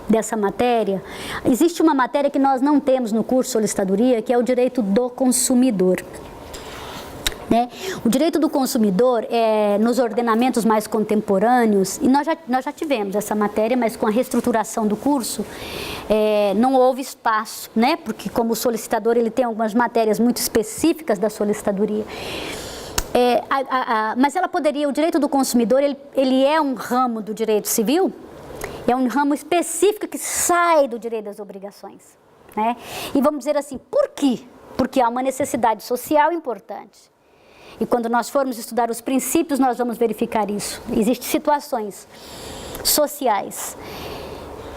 dessa matéria, existe uma matéria que nós não temos no curso de solicitadoria, que é o direito do consumidor. Né? O direito do consumidor, nos ordenamentos mais contemporâneos, e nós já tivemos essa matéria, mas com a reestruturação do curso, não houve espaço, né? Porque como solicitador ele tem algumas matérias muito específicas da solicitadoria. Mas ela poderia, o direito do consumidor, ele é um ramo do direito civil, é um ramo específico que sai do direito das obrigações. Né? E vamos dizer assim, por quê? Porque há uma necessidade social importante. E quando nós formos estudar os princípios, nós vamos verificar isso. Existem situações sociais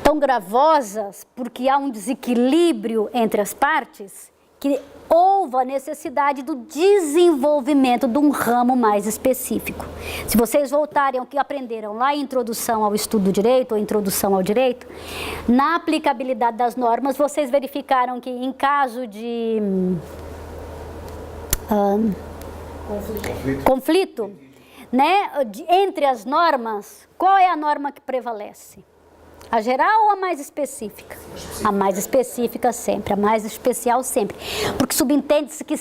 tão gravosas, porque há um desequilíbrio entre as partes, que houve a necessidade do desenvolvimento de um ramo mais específico. Se vocês voltarem ao que aprenderam lá em Introdução ao Estudo do Direito, ou Introdução ao Direito, na aplicabilidade das normas, vocês verificaram que em caso de conflito, né, entre as normas, qual é a norma que prevalece? A geral ou a mais específica? A mais específica sempre, a mais especial sempre. Porque subentende-se que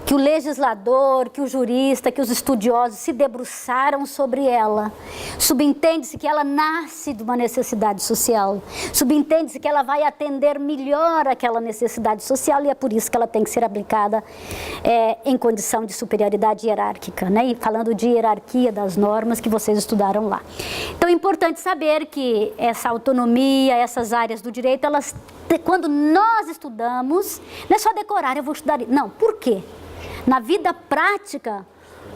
que o legislador, que o jurista, que os estudiosos se debruçaram sobre ela. Subentende-se que ela nasce de uma necessidade social. Subentende-se que ela vai atender melhor aquela necessidade social e é por isso que ela tem que ser aplicada em condição de superioridade hierárquica, né? E falando de hierarquia das normas que vocês estudaram lá. Então é importante saber que essa autonomia, essas áreas do direito, elas, quando nós estudamos, não é só decorar, eu vou estudar. Não, por quê? Na vida prática,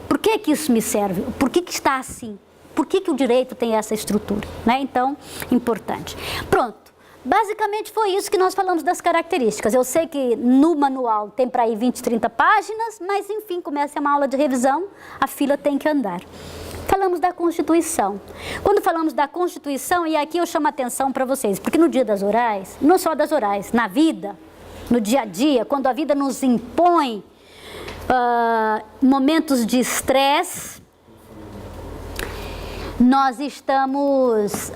por que isso me serve? Por que está assim? Por que o direito tem essa estrutura? Né? Então, importante. Pronto. Basicamente foi isso que nós falamos das características. Eu sei que no manual tem para ir 20, 30 páginas, mas enfim, começa uma aula de revisão, a fila tem que andar. Falamos da Constituição. Quando falamos da Constituição, e aqui eu chamo a atenção para vocês, porque no dia das orais, não só das orais, na vida, no dia a dia, quando a vida nos impõe momentos de estresse, nós estamos,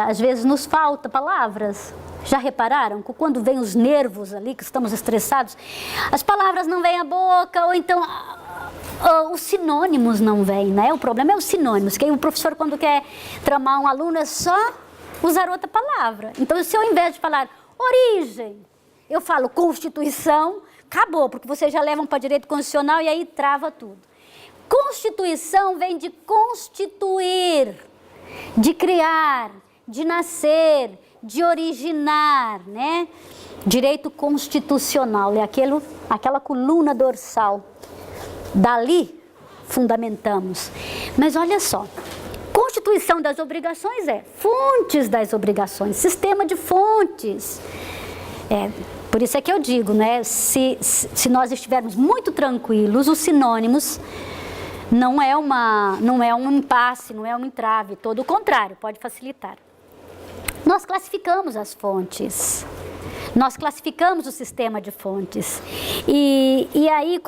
às vezes nos falta palavras. Já repararam que quando vem os nervos ali, que estamos estressados, as palavras não vêm à boca, ou então os sinônimos não vêm, né? O problema é os sinônimos, que aí o professor, quando quer tramar um aluno, é só usar outra palavra. Então, se eu, ao invés de falar origem, eu falo Constituição, acabou, porque vocês já levam para direito constitucional e aí trava tudo. Constituição vem de constituir, de criar, de nascer, de originar, né? Direito constitucional é aquela coluna dorsal. Dali fundamentamos. Mas olha só, Constituição das obrigações fontes das obrigações, sistema de fontes. Por isso é que eu digo, né? Se nós estivermos muito tranquilos, os sinônimos não é um impasse, não é um entrave, todo o contrário, pode facilitar. Nós classificamos as fontes, nós classificamos o sistema de fontes. E aí,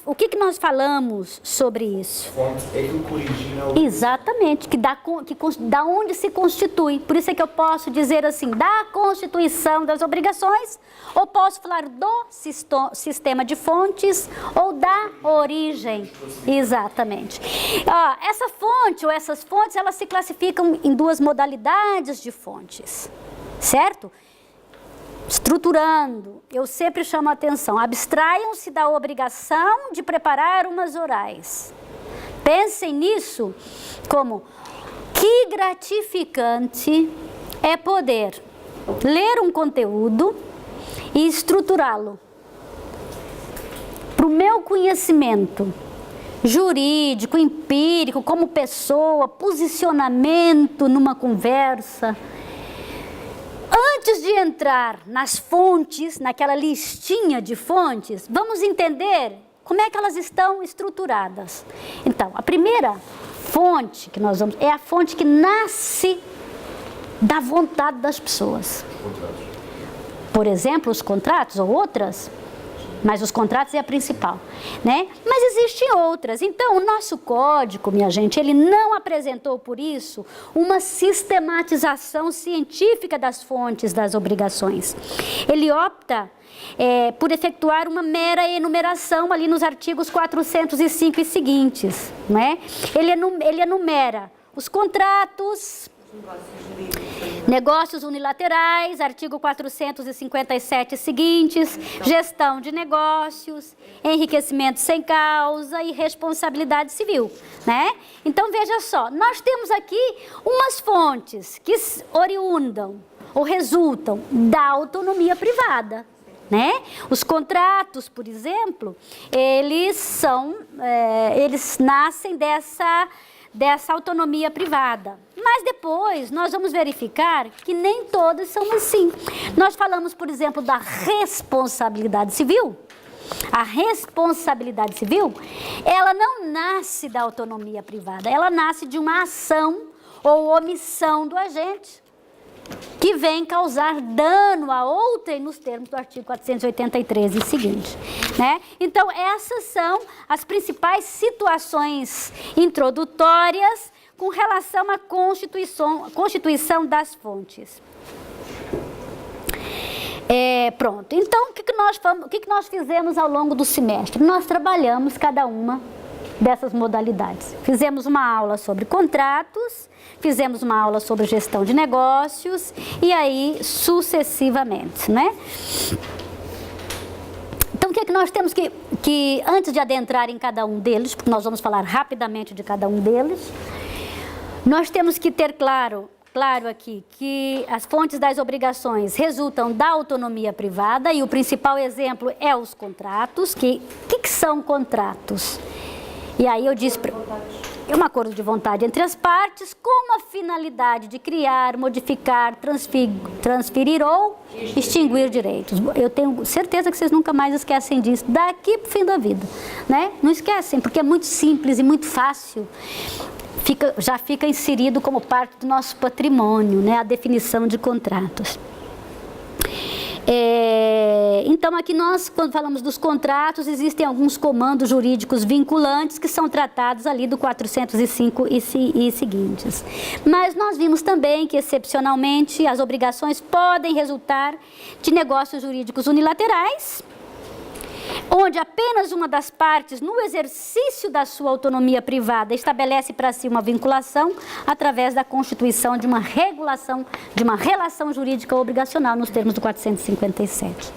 o que nós falamos sobre isso? Fonte é aquilo que origina o... Exatamente, da onde se constitui. Por isso é que eu posso dizer assim, da constituição das obrigações, ou posso falar do sistema de fontes, ou da origem. Exatamente. Essa fonte ou essas fontes, elas se classificam em duas modalidades de fontes, certo? Estruturando, eu sempre chamo a atenção, abstraiam-se da obrigação de preparar umas orais. Pensem nisso como que gratificante é poder ler um conteúdo e estruturá-lo para o meu conhecimento jurídico, empírico, como pessoa, posicionamento numa conversa. Antes de entrar nas fontes, naquela listinha de fontes, vamos entender como é que elas estão estruturadas. Então, a primeira fonte que nós vamos, é a fonte que nasce da vontade das pessoas. Por exemplo, os contratos ou outras, mas os contratos é a principal, né? Mas existem outras. Então, o nosso código, minha gente, ele não apresentou por isso uma sistematização científica das fontes das obrigações. Ele opta por efetuar uma mera enumeração ali nos artigos 405 e seguintes, né? Ele enumera os contratos, negócios unilaterais, artigo 457 e seguintes, gestão de negócios, enriquecimento sem causa e responsabilidade civil, né? Então, veja só, nós temos aqui umas fontes que oriundam ou resultam da autonomia privada, né? Os contratos, por exemplo, eles nascem dessa autonomia privada. Mas depois nós vamos verificar que nem todas são assim. Nós falamos, por exemplo, da responsabilidade civil. A responsabilidade civil, ela não nasce da autonomia privada, ela nasce de uma ação ou omissão do agente que vem causar dano a outrem nos termos do artigo 483 e seguinte, né? Então, essas são as principais situações introdutórias com relação à constituição das fontes. Pronto. Então, o que nós fizemos ao longo do semestre? Nós trabalhamos cada uma dessas modalidades. Fizemos uma aula sobre contratos, fizemos uma aula sobre gestão de negócios e aí sucessivamente, né? Então, o que é que nós temos que antes de adentrar em cada um deles, porque nós vamos falar rapidamente de cada um deles, nós temos que ter claro aqui que as fontes das obrigações resultam da autonomia privada e o principal exemplo é os contratos. Que são contratos? E aí eu disse, é um acordo de vontade entre as partes com a finalidade de criar, modificar, transferir ou extinguir direitos. Eu tenho certeza que vocês nunca mais esquecem disso, daqui para o fim da vida, né? Não esquecem, porque é muito simples e muito fácil. Já fica inserido como parte do nosso patrimônio, né? A definição de contratos. Então, aqui nós, quando falamos dos contratos, existem alguns comandos jurídicos vinculantes que são tratados ali do 405 e seguintes. Mas nós vimos também que, excepcionalmente, as obrigações podem resultar de negócios jurídicos unilaterais, onde apenas uma das partes, no exercício da sua autonomia privada, estabelece para si uma vinculação através da constituição de uma regulação, de uma relação jurídica obrigacional nos termos do 457.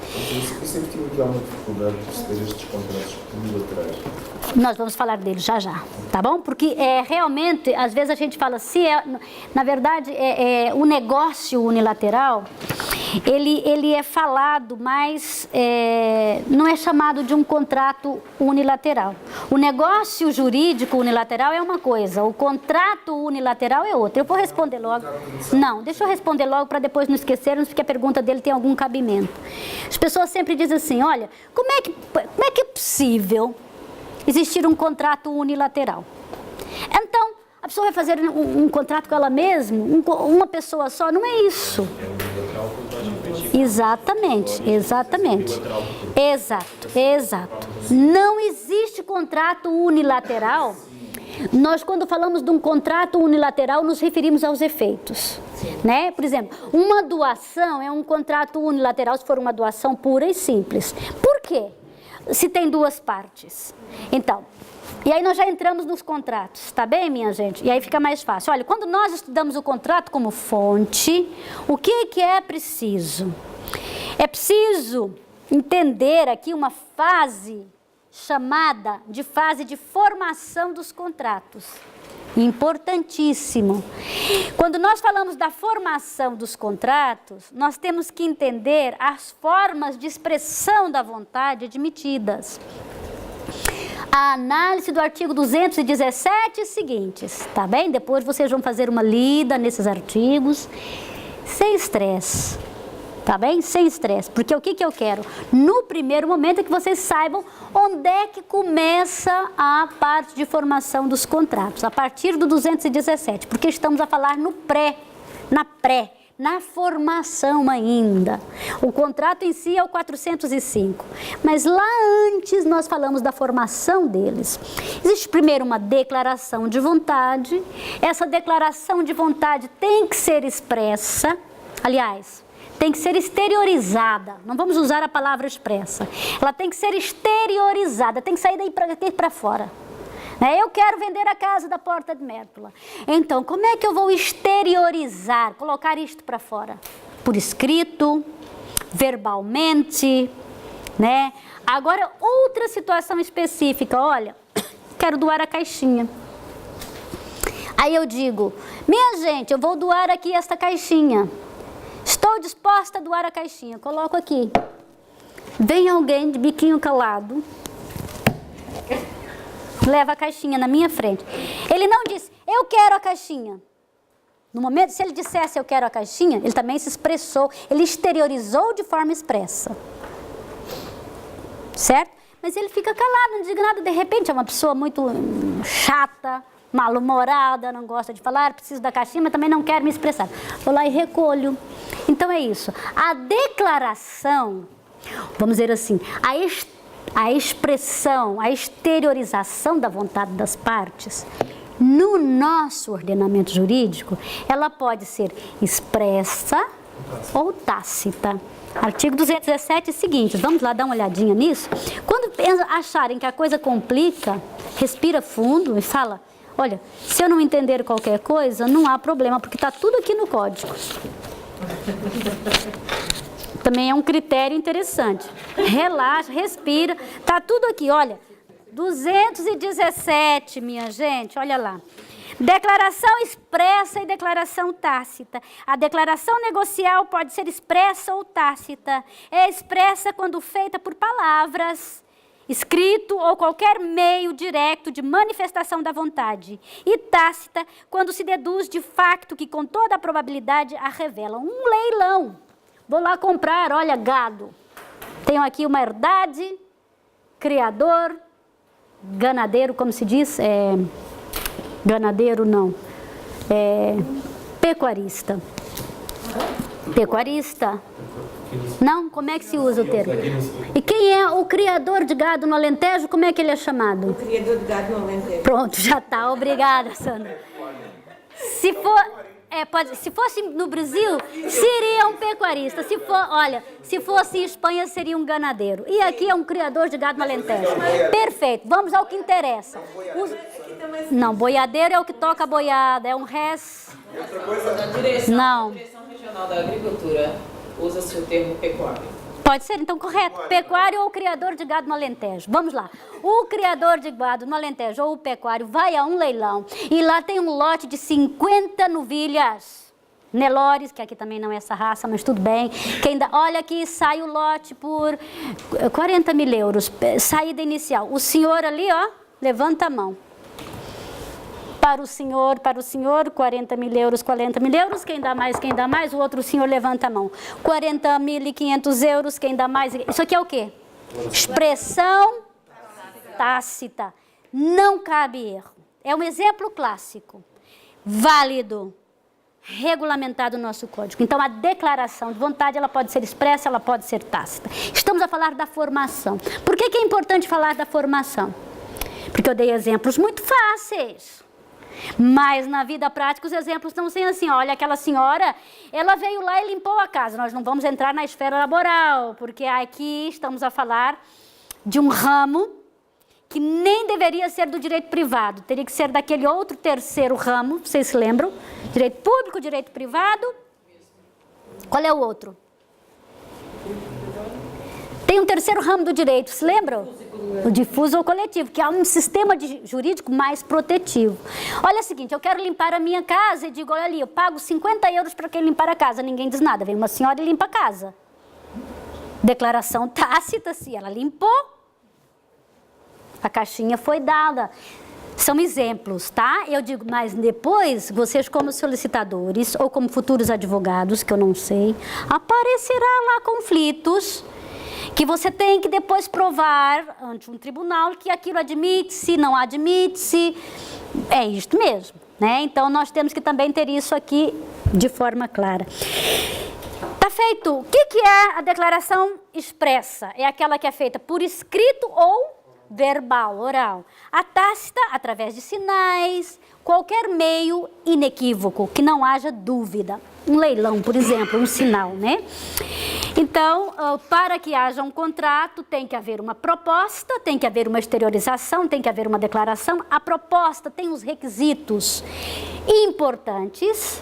Eu sempre tive aqui alguma dificuldade de perceber estes contratos unilaterais. Nós vamos falar dele já, tá bom? Porque realmente, às vezes a gente fala assim, na verdade, o negócio unilateral, ele é falado, mas não é chamado de um contrato unilateral. O negócio jurídico unilateral é uma coisa, o contrato unilateral é outra. Eu vou responder logo. Não, deixa eu responder logo para depois não esquecermos, porque a pergunta dele tem algum cabimento. As pessoas sempre dizem assim, olha, como é que é possível existir um contrato unilateral? Então, a pessoa vai fazer um contrato com ela mesma, uma pessoa só, não é isso. Exatamente. Exato. Não existe contrato unilateral. Nós, quando falamos de um contrato unilateral, nos referimos aos efeitos, né? Por exemplo, uma doação é um contrato unilateral se for uma doação pura e simples. Por quê? Se tem duas partes. Então, e aí nós já entramos nos contratos, tá bem, minha gente? E aí fica mais fácil. Olha, quando nós estudamos o contrato como fonte, o que é preciso? É preciso entender aqui uma fase chamada de fase de formação dos contratos. Importantíssimo. Quando nós falamos da formação dos contratos, nós temos que entender as formas de expressão da vontade admitidas. A a análise do artigo 217 e seguintes, tá bem? Depois vocês vão fazer uma lida nesses artigos, sem estresse, tá bem? Sem estresse, porque o que eu quero? No primeiro momento é que vocês saibam onde é que começa a parte de formação dos contratos, a partir do 217, porque estamos a falar no na formação ainda. O contrato em si é o 405, mas lá antes nós falamos da formação deles. Existe primeiro uma declaração de vontade, essa declaração de vontade tem que ser expressa, aliás, tem que ser exteriorizada, não vamos usar a palavra expressa, ela tem que ser exteriorizada, tem que sair daí para fora. Eu quero vender a casa da Porta de Mértola. Então, como é que eu vou exteriorizar, colocar isto para fora? Por escrito, verbalmente, né? Agora, outra situação específica, olha, quero doar a caixinha. Aí eu digo, minha gente, eu vou doar aqui esta caixinha. Estou disposta a doar a caixinha. Coloco aqui. Vem alguém de biquinho calado, leva a caixinha na minha frente. Ele não disse, eu quero a caixinha. No momento, se ele dissesse eu quero a caixinha, ele também se expressou, ele exteriorizou de forma expressa. Certo? Mas ele fica calado, não diz nada, de repente é uma pessoa muito chata, mal-humorada, não gosta de falar, preciso da caixinha, mas também não quero me expressar. Vou lá e recolho. Então é isso. A declaração, vamos dizer assim, a expressão, a exteriorização da vontade das partes, no nosso ordenamento jurídico, ela pode ser expressa ou tácita. Artigo 217 e seguintes, vamos lá dar uma olhadinha nisso? Quando acharem que a coisa complica, respira fundo e fala, olha, se eu não entender qualquer coisa, não há problema, porque está tudo aqui no código. Também é um critério interessante. Relaxa, respira, está tudo aqui, olha. 217, minha gente, olha lá. Declaração expressa e declaração tácita. A declaração negocial pode ser expressa ou tácita. É expressa quando feita por palavras, escrito ou qualquer meio direto de manifestação da vontade. E tácita quando se deduz de facto que com toda a probabilidade a revela. Um leilão. Vou lá comprar, olha, gado. Tenho aqui uma herdade, criador, ganadeiro, como se diz? Ganadeiro não. Pecuarista. Pecuarista. Não? Como é que se usa o termo? E quem é o criador de gado no Alentejo? Como é que ele é chamado? O criador de gado no Alentejo. Pronto, já está. Obrigada, Sandra. Se fosse no Brasil, seria um pecuarista. Se fosse em Espanha, seria um ganadeiro. E aqui é um criador de gado no Alentejo. Perfeito. Vamos ao que interessa. Não, boiadeiro é o que toca a boiada. É um res... Não. Na Direção Regional da Agricultura, usa-se o termo pecuário. Pode ser, então, correto. Pecuário ou criador de gado no Alentejo. Vamos lá. O criador de gado no Alentejo ou o pecuário vai a um leilão e lá tem um lote de 50 novilhas. Nelores, que aqui também não é essa raça, mas tudo bem. Olha aqui, sai o lote por 40 mil euros. Saída inicial. O senhor ali, ó, levanta a mão. Para o senhor, 40 mil euros, quem dá mais, o outro senhor levanta a mão. 40.500 euros, quem dá mais, isso aqui é o quê? Expressão tácita, não cabe erro. É um exemplo clássico, válido, regulamentado no nosso código. Então, a declaração de vontade, ela pode ser expressa, ela pode ser tácita. Estamos a falar da formação. Por que é importante falar da formação? Porque eu dei exemplos muito fáceis. Mas na vida prática os exemplos estão sendo assim, olha, aquela senhora, ela veio lá e limpou a casa. Nós não vamos entrar na esfera laboral, porque aqui estamos a falar de um ramo que nem deveria ser do direito privado. Teria que ser daquele outro terceiro ramo, vocês se lembram? Direito público, direito privado. Qual é o outro? Tem um terceiro ramo do direito, se lembram? O difuso ou coletivo, que é um sistema jurídico mais protetivo. Olha o seguinte, eu quero limpar a minha casa e digo, olha ali, eu pago 50 euros para quem limpar a casa. Ninguém diz nada, vem uma senhora e limpa a casa. Declaração tácita, se ela limpou. A caixinha foi dada. São exemplos, tá? Eu digo, mas depois, vocês como solicitadores ou como futuros advogados, que eu não sei, aparecerá lá conflitos que você tem que depois provar ante um tribunal que aquilo admite-se, não admite-se. É isto mesmo, né? Então, nós temos que também ter isso aqui de forma clara. Tá feito. O que é a declaração expressa? É aquela que é feita por escrito ou verbal, oral. A tácita, através de sinais, qualquer meio inequívoco, que não haja dúvida. Um leilão, por exemplo, um sinal, né? Então, para que haja um contrato, tem que haver uma proposta, tem que haver uma exteriorização, tem que haver uma declaração. A proposta tem os requisitos importantes.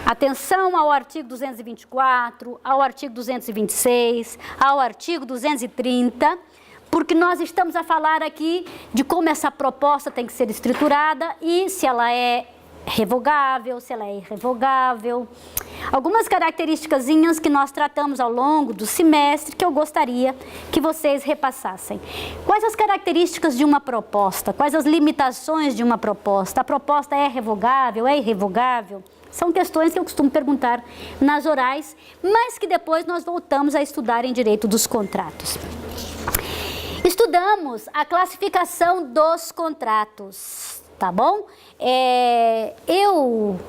Atenção ao artigo 224, ao artigo 226, ao artigo 230, porque nós estamos a falar aqui de como essa proposta tem que ser estruturada e se ela é revogável, se ela é irrevogável. Algumas características que nós tratamos ao longo do semestre que eu gostaria que vocês repassassem. Quais as características de uma proposta? Quais as limitações de uma proposta? A proposta é revogável, é irrevogável? São questões que eu costumo perguntar nas orais, mas que depois nós voltamos a estudar em direito dos contratos. Estudamos a classificação dos contratos, tá bom? Eu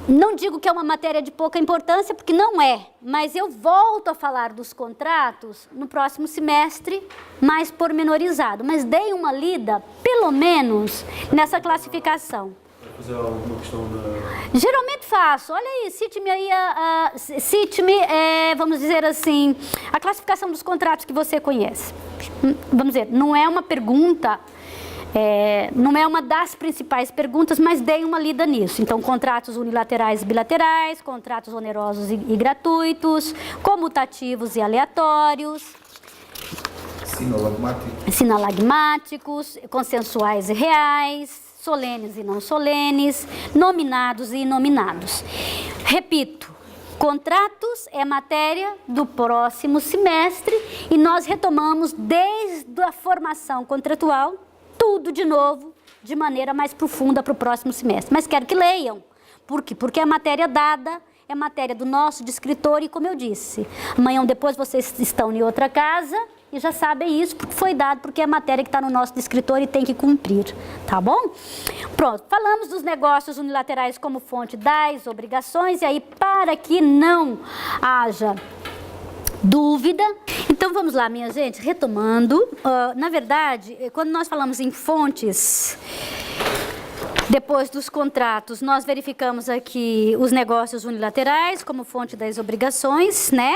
não digo que é uma matéria de pouca importância, porque não é, mas eu volto a falar dos contratos no próximo semestre, mais pormenorizado. Mas dei uma lida, pelo menos, nessa classificação. Fazer alguma questão da... Geralmente faço. Olha aí, cite-me aí, vamos dizer assim, a classificação dos contratos que você conhece. Vamos dizer, não é uma pergunta, não é uma das principais perguntas, mas dei uma lida nisso. Então, contratos unilaterais e bilaterais, contratos onerosos e gratuitos, comutativos e aleatórios, sinalagmáticos, consensuais e reais, solenes e não solenes, nominados e inominados. Repito, contratos é matéria do próximo semestre e nós retomamos desde a formação contratual, tudo de novo, de maneira mais profunda para o próximo semestre. Mas quero que leiam. Por quê? Porque é matéria dada, é matéria do nosso de escritor e, como eu disse, amanhã ou depois vocês estão em outra casa e já sabem isso, porque foi dado, porque é matéria que está no nosso de escritor e tem que cumprir, tá bom? Pronto, falamos dos negócios unilaterais como fonte das obrigações, e aí, para que não haja dúvida, então vamos lá, minha gente, retomando, na verdade, quando nós falamos em fontes, depois dos contratos, nós verificamos aqui os negócios unilaterais como fonte das obrigações, né?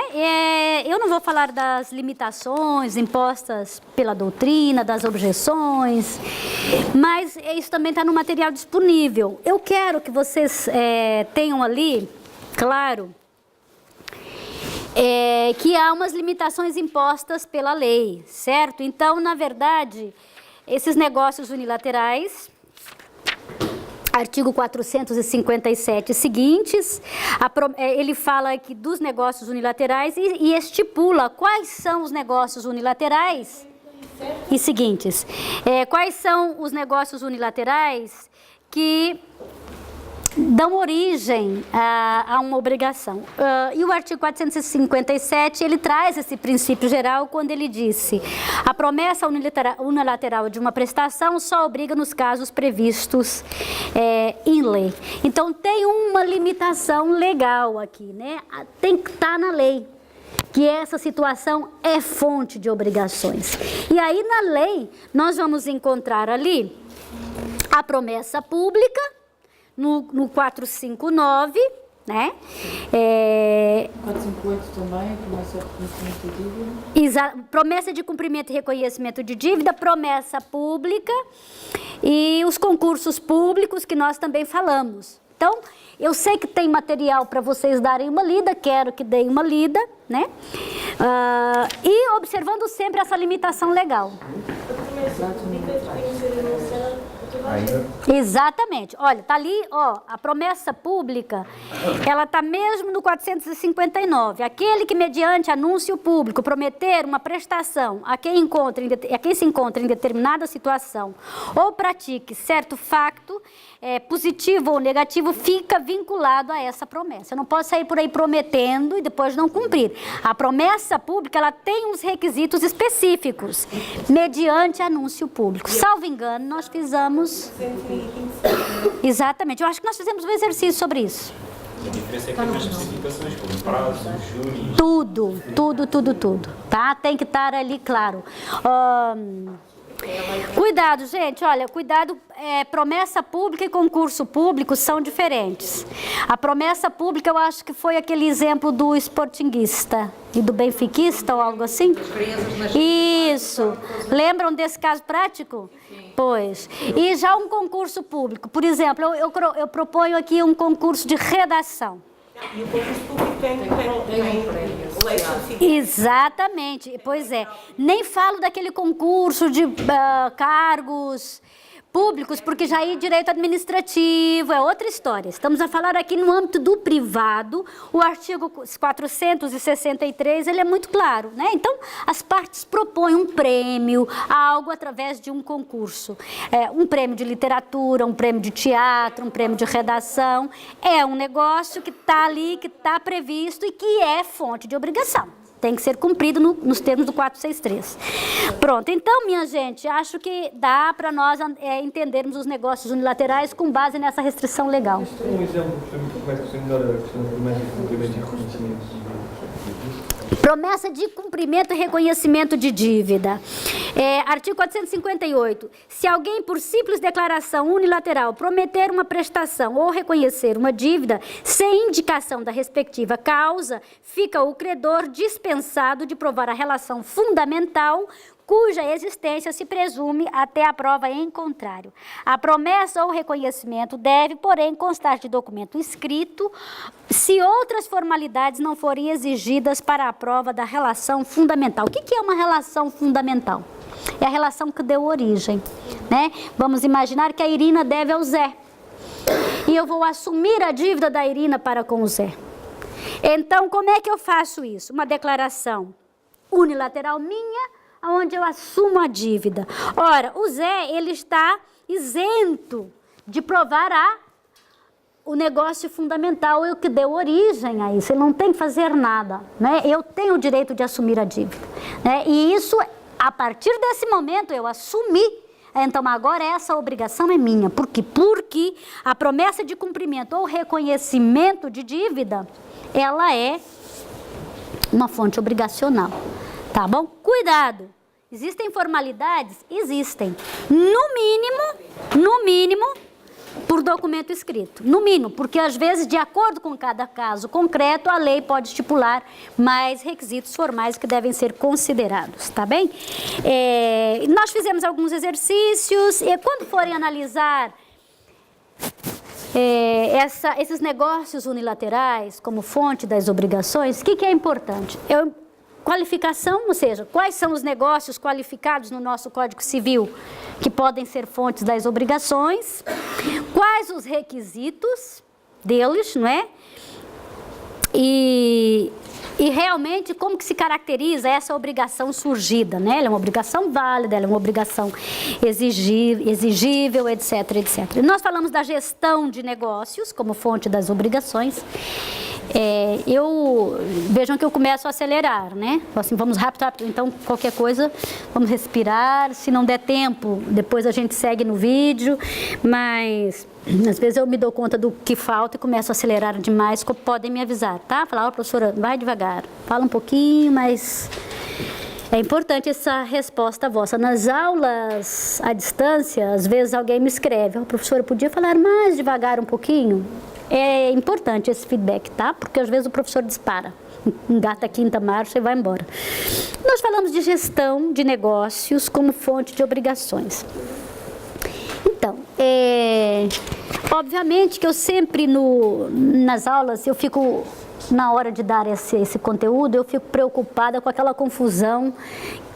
Eu não vou falar das limitações impostas pela doutrina, das objeções, mas isso também está no material disponível. Eu quero que vocês tenham ali, claro, que há umas limitações impostas pela lei, certo? Então, na verdade, esses negócios unilaterais, artigo 457 seguintes, ele fala aqui dos negócios unilaterais e estipula quais são os negócios unilaterais e seguintes. Quais são os negócios unilaterais que dão origem a uma obrigação. E o artigo 457, ele traz esse princípio geral quando ele disse: a promessa unilateral de uma prestação só obriga nos casos previstos em lei. Então, tem uma limitação legal aqui, né? Tem que estar na lei, que essa situação é fonte de obrigações. E aí, na lei, nós vamos encontrar ali a promessa pública, no 459, né? 458 também, promessa de reconhecimento de dívida. Promessa de cumprimento e reconhecimento de dívida, promessa pública e os concursos públicos que nós também falamos. Então, eu sei que tem material para vocês darem uma lida, quero que deem uma lida, né? E observando sempre essa limitação legal. A promessa pública tem que ser anunciada automaticamente. ainda? Exatamente. Olha, tá ali, ó, a promessa pública, ela tá mesmo no 459. Aquele que, mediante anúncio público, prometer uma prestação a quem se encontra em determinada situação ou pratique certo facto, positivo ou negativo, fica vinculado a essa promessa. Eu não posso sair por aí prometendo e depois não cumprir. A promessa pública, ela tem uns requisitos específicos, mediante anúncio público. Salvo engano, nós fizemos... Exatamente. Eu acho que nós fizemos um exercício sobre isso. A diferença é que tem as especificações, como prazo, júri... Tudo, tá? Tem que estar ali claro. Cuidado, gente, olha, cuidado, promessa pública e concurso público são diferentes. A promessa pública, eu acho que foi aquele exemplo do sportinguista e do benfiquista ou algo assim. Isso. Lembram desse caso prático? Pois. E já um concurso público, por exemplo, eu proponho aqui um concurso de redação. E o concurso público tem Exatamente, pois é. Nem falo daquele concurso de cargos públicos, porque já é direito administrativo, é outra história. Estamos a falar aqui no âmbito do privado, o artigo 463, ele é muito claro, né? Então, as partes propõem um prêmio, algo através de um concurso. Um prêmio de literatura, um prêmio de teatro, um prêmio de redação. É um negócio que está ali, que está previsto e que é fonte de obrigação. Tem que ser cumprido nos termos do 463. Pronto, então, minha gente, acho que dá para nós entendermos os negócios unilaterais com base nessa restrição legal. Um exemplo, como é que você melhora a questão da promessa de cumprimento e reconhecimento? Promessa de cumprimento e reconhecimento de dívida. Artigo 458. Se alguém, por simples declaração unilateral, prometer uma prestação ou reconhecer uma dívida sem indicação da respectiva causa, fica o credor dispensado de provar a relação fundamental cuja existência se presume até a prova em contrário. A promessa ou reconhecimento deve, porém, constar de documento escrito, se outras formalidades não forem exigidas para a prova da relação fundamental. O que é uma relação fundamental? É a relação que deu origem, né? Vamos imaginar que a Irina deve ao Zé. E eu vou assumir a dívida da Irina para com o Zé. Então, como é que eu faço isso? Uma declaração unilateral minha, onde eu assumo a dívida. Ora, o Zé, ele está isento de provar o negócio fundamental, o que deu origem a isso. Ele não tem que fazer nada, né? Eu tenho o direito de assumir a dívida, né? E isso, a partir desse momento, eu assumi. Então, agora essa obrigação é minha. Por quê? Porque a promessa de cumprimento ou reconhecimento de dívida, ela é uma fonte obrigacional. Tá bom? Cuidado! Existem formalidades? Existem. No mínimo, por documento escrito. No mínimo, porque às vezes, de acordo com cada caso concreto, a lei pode estipular mais requisitos formais que devem ser considerados, tá bem? Nós fizemos alguns exercícios e quando forem analisar esses negócios unilaterais como fonte das obrigações, o que é importante? Qualificação, ou seja, quais são os negócios qualificados no nosso Código Civil que podem ser fontes das obrigações, quais os requisitos deles, não é? E realmente como que se caracteriza essa obrigação surgida, né? Ela é uma obrigação válida, ela é uma obrigação exigível, etc, etc. Nós falamos da gestão de negócios como fonte das obrigações. Vejam que eu começo a acelerar, né? Assim, vamos rápido, então qualquer coisa, vamos respirar, se não der tempo, depois a gente segue no vídeo, mas às vezes eu me dou conta do que falta e começo a acelerar demais, podem me avisar, tá? Falar, professora, vai devagar, fala um pouquinho, mas é importante essa resposta vossa. Nas aulas à distância, às vezes alguém me escreve, professora, podia falar mais devagar um pouquinho? É importante esse feedback, tá? Porque às vezes o professor dispara, engata a quinta marcha e vai embora. Nós falamos de gestão de negócios como fonte de obrigações. Então, obviamente que eu sempre nas aulas, eu fico, na hora de dar esse conteúdo, eu fico preocupada com aquela confusão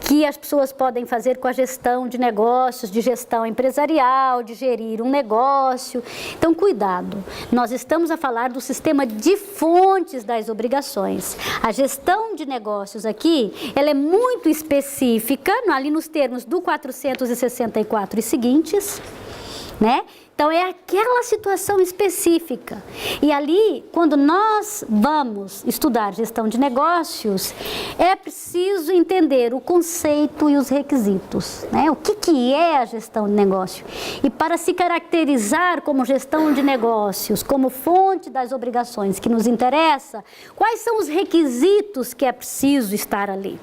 que as pessoas podem fazer com a gestão de negócios, de gestão empresarial, de gerir um negócio. Então, cuidado, nós estamos a falar do sistema de fontes das obrigações. A gestão de negócios aqui, ela é muito específica, ali nos termos do 464 e seguintes, né? Então, é aquela situação específica. E ali, quando nós vamos estudar gestão de negócios, é preciso entender o conceito e os requisitos, né? O que é a gestão de negócio? E para se caracterizar como gestão de negócios, como fonte das obrigações que nos interessa, quais são os requisitos que é preciso estar ali?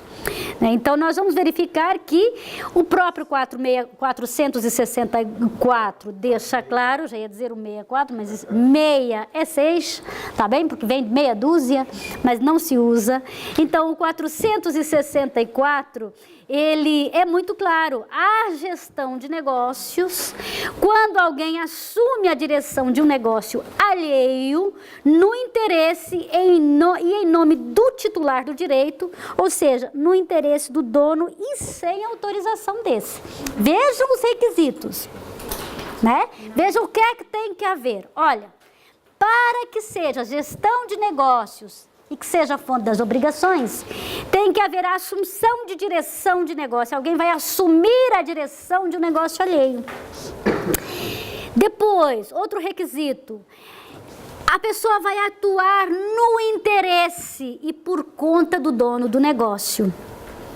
Então, nós vamos verificar que o próprio 464 deixa claro, já ia dizer o 64, mas meia é 6, tá bem? Porque vem de meia dúzia, mas não se usa. Então, o 464, ele é muito claro. A gestão de negócios, quando alguém assume a direção de um negócio alheio, no interesse e em nome do titular do direito, ou seja, no interesse do dono e sem autorização desse. Vejam os requisitos, né? Vejam o que é que tem que haver. Olha, para que seja gestão de negócios e que seja a fonte das obrigações, tem que haver a assunção de direção de negócio. Alguém vai assumir a direção de um negócio alheio. Depois, outro requisito. A pessoa vai atuar no interesse e por conta do dono do negócio.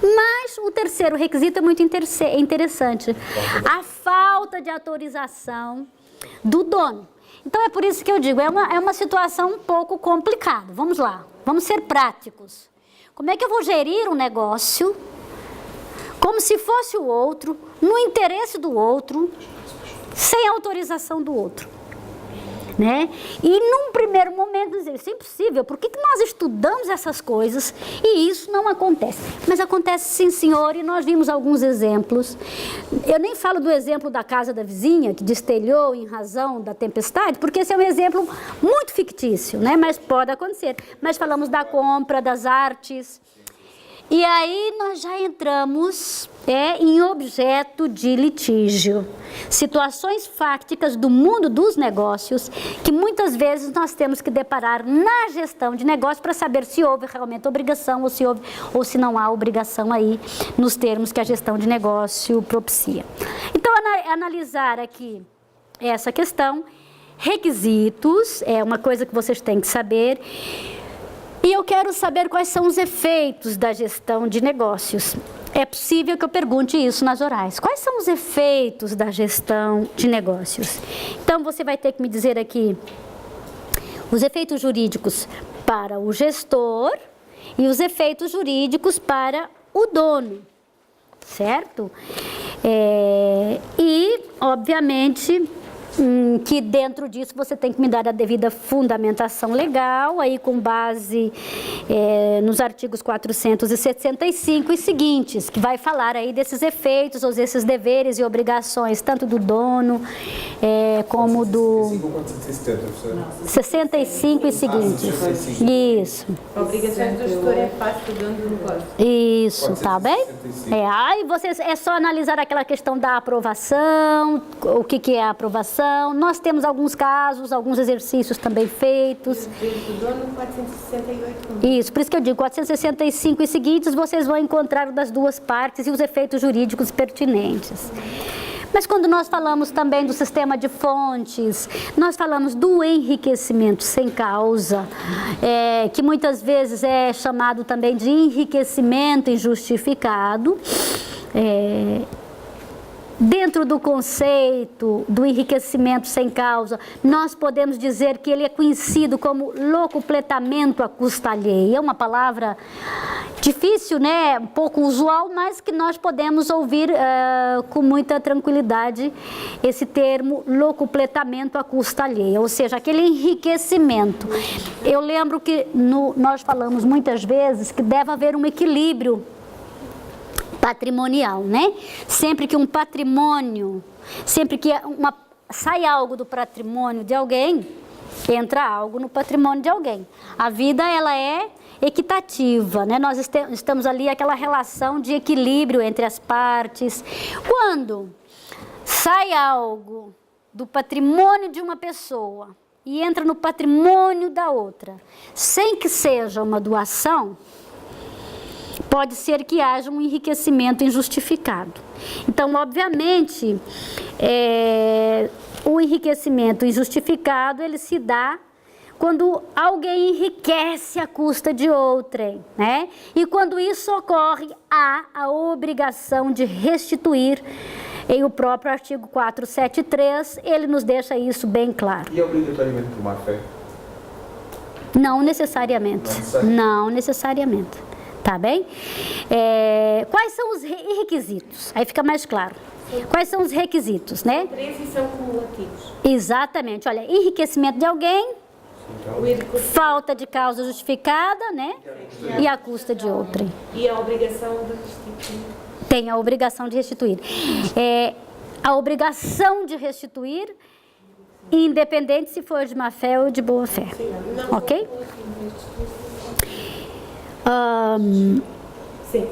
Mas o terceiro requisito é muito interessante. A falta de autorização do dono. Então, é por isso que eu digo, é uma situação um pouco complicada. Vamos lá, vamos ser práticos. Como é que eu vou gerir um negócio como se fosse o outro, no interesse do outro, sem autorização do outro? Né? E num primeiro momento dizer, isso é impossível, por que nós estudamos essas coisas e isso não acontece? Mas acontece sim, senhor, e nós vimos alguns exemplos. Eu nem falo do exemplo da casa da vizinha, que destelhou em razão da tempestade, porque esse é um exemplo muito fictício, né? Mas pode acontecer. Mas falamos da compra, das artes. E aí nós já entramos em objeto de litígio. Situações fáticas do mundo dos negócios que muitas vezes nós temos que deparar na gestão de negócio para saber se houve realmente obrigação ou se não há obrigação aí nos termos que a gestão de negócio propicia. Então, analisar aqui essa questão, requisitos, é uma coisa que vocês têm que saber. E eu quero saber quais são os efeitos da gestão de negócios. É possível que eu pergunte isso nas orais. Quais são os efeitos da gestão de negócios? Então, você vai ter que me dizer aqui os efeitos jurídicos para o gestor e os efeitos jurídicos para o dono, certo? E, obviamente, que dentro disso você tem que me dar a devida fundamentação legal, aí com base nos artigos 465 e seguintes, que vai falar aí desses efeitos, ou desses deveres e obrigações, tanto do dono como do... 65 e seguintes. Isso. Obrigações do gestor é fácil do dono do negócio. Isso, tá bem? Aí vocês, é só analisar aquela questão da aprovação, o que é a aprovação. Nós temos alguns casos, alguns exercícios também feitos. Do dono 468. Isso, por isso que eu digo, 465 e seguintes, vocês vão encontrar das duas partes e os efeitos jurídicos pertinentes. Mas quando nós falamos também do sistema de fontes, nós falamos do enriquecimento sem causa, que muitas vezes é chamado também de enriquecimento injustificado. Dentro do conceito do enriquecimento sem causa, nós podemos dizer que ele é conhecido como locupletamento à custa alheia. É uma palavra difícil, né? Um pouco usual, mas que nós podemos ouvir com muita tranquilidade esse termo locupletamento à custa alheia, ou seja, aquele enriquecimento. Eu lembro que nós falamos muitas vezes que deve haver um equilíbrio patrimonial, né? Sempre que um patrimônio, sempre que sai algo do patrimônio de alguém, entra algo no patrimônio de alguém. A vida, ela é equitativa, né? Nós estamos ali aquela relação de equilíbrio entre as partes. Quando sai algo do patrimônio de uma pessoa e entra no patrimônio da outra, sem que seja uma doação, pode ser que haja um enriquecimento injustificado. Então, obviamente, o enriquecimento injustificado, ele se dá quando alguém enriquece à custa de outrem, né? E quando isso ocorre, há a obrigação de restituir. E o próprio artigo 473, ele nos deixa isso bem claro. E é obrigatoriamente por má fé? Não necessariamente. Não necessariamente. Tá bem? Quais são os requisitos? Aí fica mais claro. Quais são os requisitos, né? 3 e são cumulativos. Exatamente. Olha, enriquecimento de alguém, falta de causa justificada, né? E a custa de outrem. E a obrigação de restituir. Tem a obrigação de restituir. A obrigação de restituir, independente se for de má fé ou de boa fé. Ok? Sim.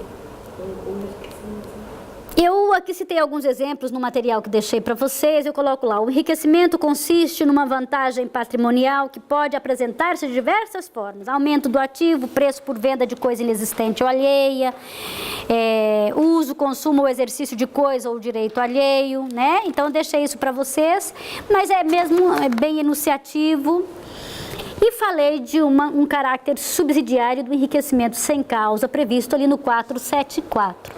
Eu aqui citei alguns exemplos no material que deixei para vocês. Eu coloco lá: o enriquecimento consiste numa vantagem patrimonial que pode apresentar-se de diversas formas: aumento do ativo, preço por venda de coisa inexistente ou alheia, uso, consumo ou exercício de coisa ou direito alheio, né? Então eu deixei isso para vocês, mas é bem enunciativo. E falei de um caráter subsidiário do enriquecimento sem causa previsto ali no 474.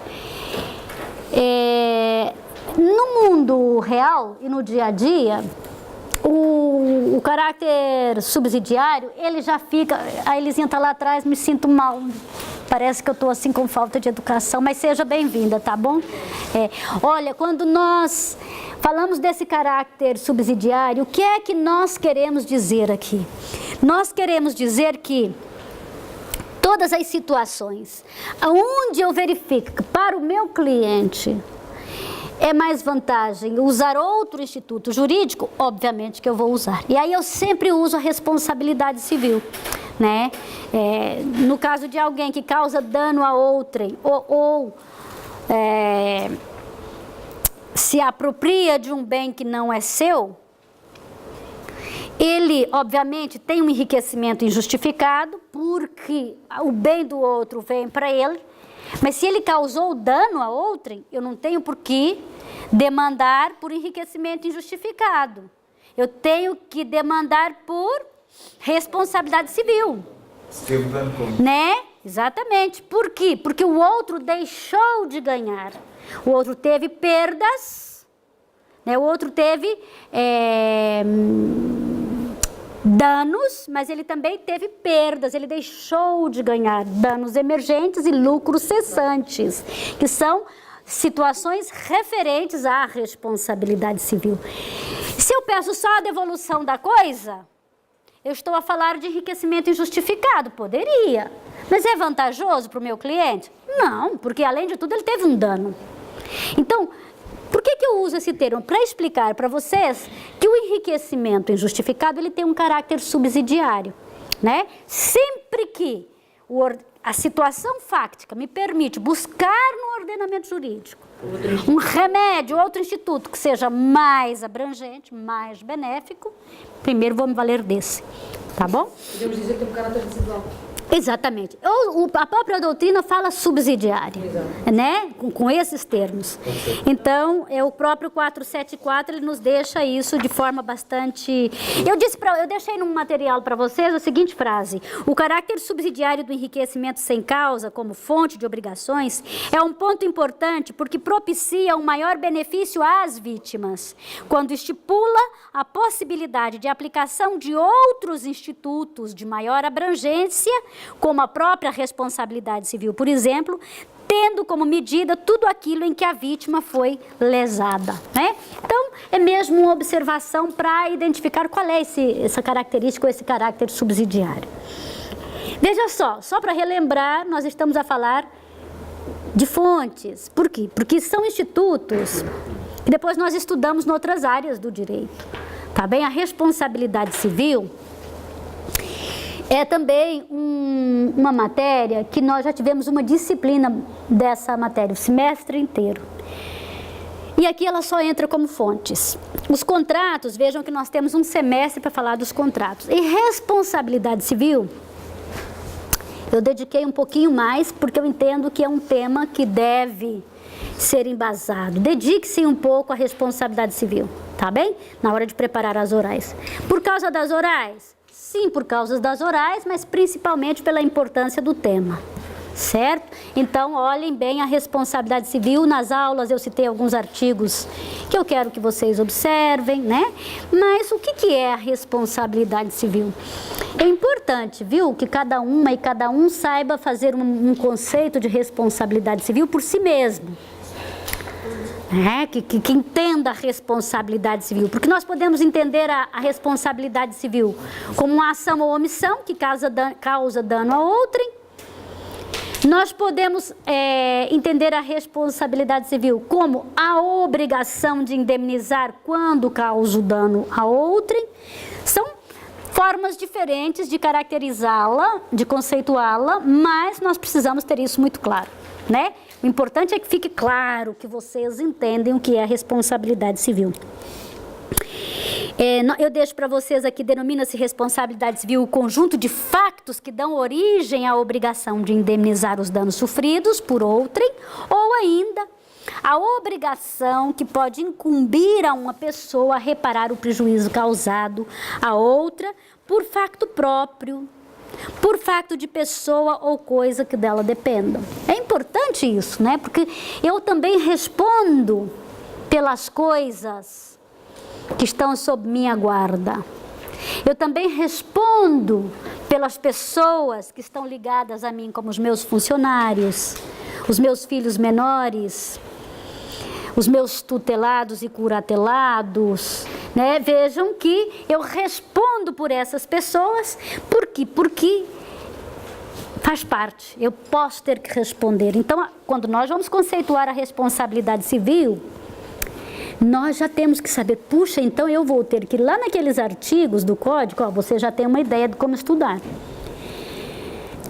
No mundo real e no dia a dia, o caráter subsidiário, ele já fica... A Elisinha está lá atrás, me sinto mal. Parece que eu estou assim com falta de educação, mas seja bem-vinda, tá bom? Olha, quando nós falamos desse caráter subsidiário, o que é que nós queremos dizer aqui? Nós queremos dizer que todas as situações onde eu verifico que para o meu cliente é mais vantagem usar outro instituto jurídico, obviamente que eu vou usar. E aí eu sempre uso a responsabilidade civil, né? No caso de alguém que causa dano a outrem ou se apropria de um bem que não é seu, ele, obviamente, tem um enriquecimento injustificado, porque o bem do outro vem para ele, mas se ele causou dano a outrem, eu não tenho por que demandar por enriquecimento injustificado. Eu tenho que demandar por responsabilidade civil. Se teve dano como? Né? Exatamente. Por quê? Porque o outro deixou de ganhar. O outro teve perdas, né? O outro teve danos, mas ele também teve perdas, ele deixou de ganhar danos emergentes e lucros cessantes, que são situações referentes à responsabilidade civil. Se eu peço só a devolução da coisa, eu estou a falar de enriquecimento injustificado, poderia, mas é vantajoso para o meu cliente? Não, porque além de tudo ele teve um dano. Então, por que eu uso esse termo? Para explicar para vocês que o enriquecimento injustificado, ele tem um caráter subsidiário, né? Sempre que a situação fáctica me permite buscar no ordenamento jurídico um remédio, outro instituto que seja mais abrangente, mais benéfico, primeiro vou me valer desse, tá bom? Podemos dizer que tem um caráter residual. Exatamente. A própria doutrina fala subsidiário, né? Com esses termos. Então, o próprio 474, ele nos deixa isso de forma bastante... Eu deixei no material para vocês a seguinte frase: o caráter subsidiário do enriquecimento sem causa, como fonte de obrigações, é um ponto importante porque propicia um maior benefício às vítimas, quando estipula a possibilidade de aplicação de outros institutos de maior abrangência, como a própria responsabilidade civil, por exemplo, tendo como medida tudo aquilo em que a vítima foi lesada, né? Então, é mesmo uma observação para identificar qual é essa característica ou esse caráter subsidiário. Veja só para relembrar, nós estamos a falar de fontes. Por quê? Porque são institutos que depois nós estudamos em outras áreas do direito, tá bem? A responsabilidade civil é também um uma matéria que nós já tivemos uma disciplina dessa matéria o semestre inteiro. E aqui ela só entra como fontes. Os contratos, vejam que nós temos um semestre para falar dos contratos. E responsabilidade civil, eu dediquei um pouquinho mais, porque eu entendo que é um tema que deve ser embasado. Dedique-se um pouco à responsabilidade civil, tá bem? Na hora de preparar as orais. Por causa das orais? Sim, por causa das orais, mas principalmente pela importância do tema. Certo? Então, olhem bem a responsabilidade civil. Nas aulas eu citei alguns artigos que eu quero que vocês observem, né? Mas o que é a responsabilidade civil? É importante, viu, que cada uma e cada um saiba fazer um conceito de responsabilidade civil por si mesmo. Que entenda a responsabilidade civil, porque nós podemos entender a responsabilidade civil como uma ação ou omissão que causa dano a outrem. Nós podemos entender a responsabilidade civil como a obrigação de indemnizar quando causa o dano a outrem. São formas diferentes de caracterizá-la, de conceituá-la, mas nós precisamos ter isso muito claro, né? O importante é que fique claro que vocês entendem o que é a responsabilidade civil. Eu deixo para vocês aqui, denomina-se responsabilidade civil o conjunto de factos que dão origem à obrigação de indemnizar os danos sofridos por outrem, ou ainda a obrigação que pode incumbir a uma pessoa a reparar o prejuízo causado a outra por facto próprio, por facto de pessoa ou coisa que dela dependam. É importante isso, né? Porque eu também respondo pelas coisas que estão sob minha guarda. Eu também respondo pelas pessoas que estão ligadas a mim, como os meus funcionários, os meus filhos menores, os meus tutelados e curatelados, né? Vejam que eu respondo por essas pessoas, por quê? Porque faz parte, eu posso ter que responder. Então, quando nós vamos conceituar a responsabilidade civil, nós já temos que saber, puxa, então eu vou ter que ir lá naqueles artigos do código, ó, você já tem uma ideia de como estudar.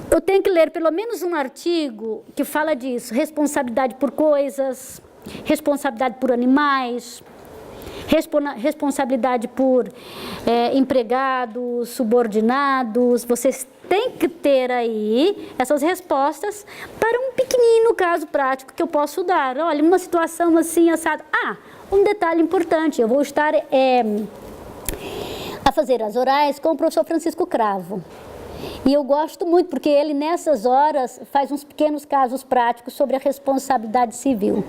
Eu tenho que ler pelo menos um artigo que fala disso, responsabilidade por coisas, responsabilidade por animais, responsabilidade por empregados, subordinados. Vocês têm que ter aí essas respostas para um pequenino caso prático que eu posso dar. Olha, uma situação assim, assada. Um detalhe importante, eu vou estar a fazer as orais com o professor Francisco Cravo. E eu gosto muito, porque ele nessas horas faz uns pequenos casos práticos sobre a responsabilidade civil.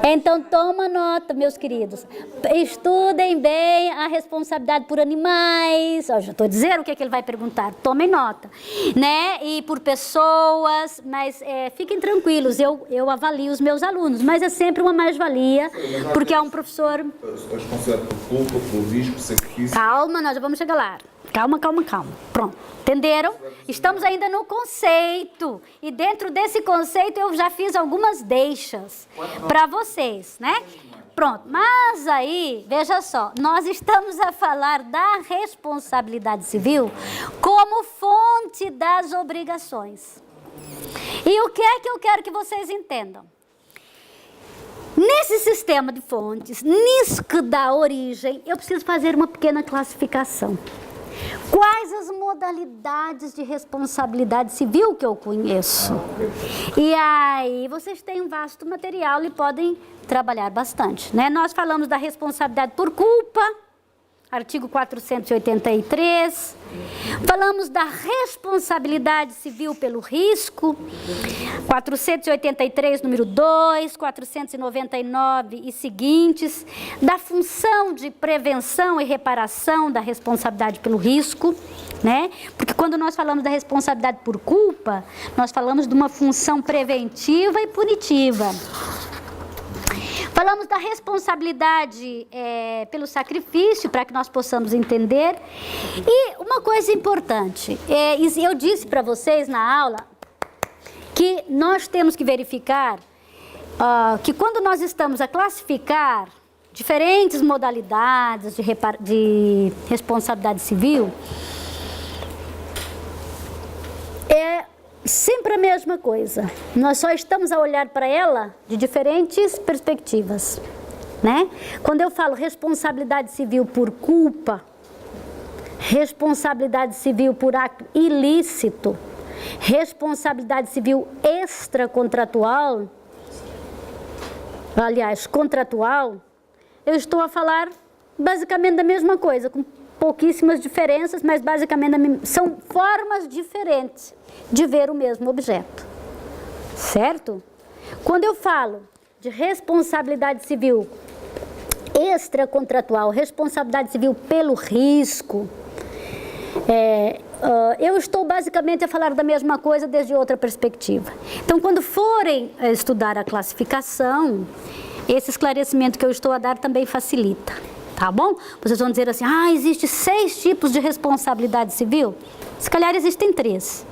Então toma nota, meus queridos. Estudem bem a responsabilidade por animais. Já estou dizendo o que ele vai perguntar. Tomem nota. Né? E por pessoas, mas fiquem tranquilos, eu avalio os meus alunos, mas é sempre uma mais-valia, porque é um professor... A responsabilidade por culpa, por risco, sacrifício... Calma, nós já vamos chegar lá. Calma. Pronto. Entenderam? Estamos ainda no conceito. E dentro desse conceito eu já fiz algumas deixas para vocês, né? Pronto. Mas aí, veja só, nós estamos a falar da responsabilidade civil como fonte das obrigações. E o que é que eu quero que vocês entendam? Nesse sistema de fontes, nisso que dá origem, eu preciso fazer uma pequena classificação. Quais as modalidades de responsabilidade civil que eu conheço? E aí, vocês têm um vasto material e podem trabalhar bastante, né? Nós falamos da responsabilidade por culpa, artigo 483. Falamos da responsabilidade civil pelo risco, 483, número 2, 499 e seguintes, da função de prevenção e reparação da responsabilidade pelo risco, né? Porque quando nós falamos da responsabilidade por culpa, nós falamos de uma função preventiva e punitiva. Falamos da responsabilidade pelo sacrifício, para que nós possamos entender. E uma coisa importante, eu disse para vocês na aula que nós temos que verificar que quando nós estamos a classificar diferentes modalidades de responsabilidade civil, sempre a mesma coisa. Nós só estamos a olhar para ela de diferentes perspectivas, né? Quando eu falo responsabilidade civil por culpa, responsabilidade civil por ato ilícito, responsabilidade civil extracontratual, aliás, contratual, eu estou a falar basicamente da mesma coisa, com pouquíssimas diferenças, mas basicamente são formas diferentes de ver o mesmo objeto, certo? Quando eu falo de responsabilidade civil extracontratual, responsabilidade civil pelo risco, eu estou basicamente a falar da mesma coisa desde outra perspectiva. Então, quando forem estudar a classificação, esse esclarecimento que eu estou a dar também facilita, tá bom? Vocês vão dizer assim, existe 6 tipos de responsabilidade civil? Se calhar existem 3,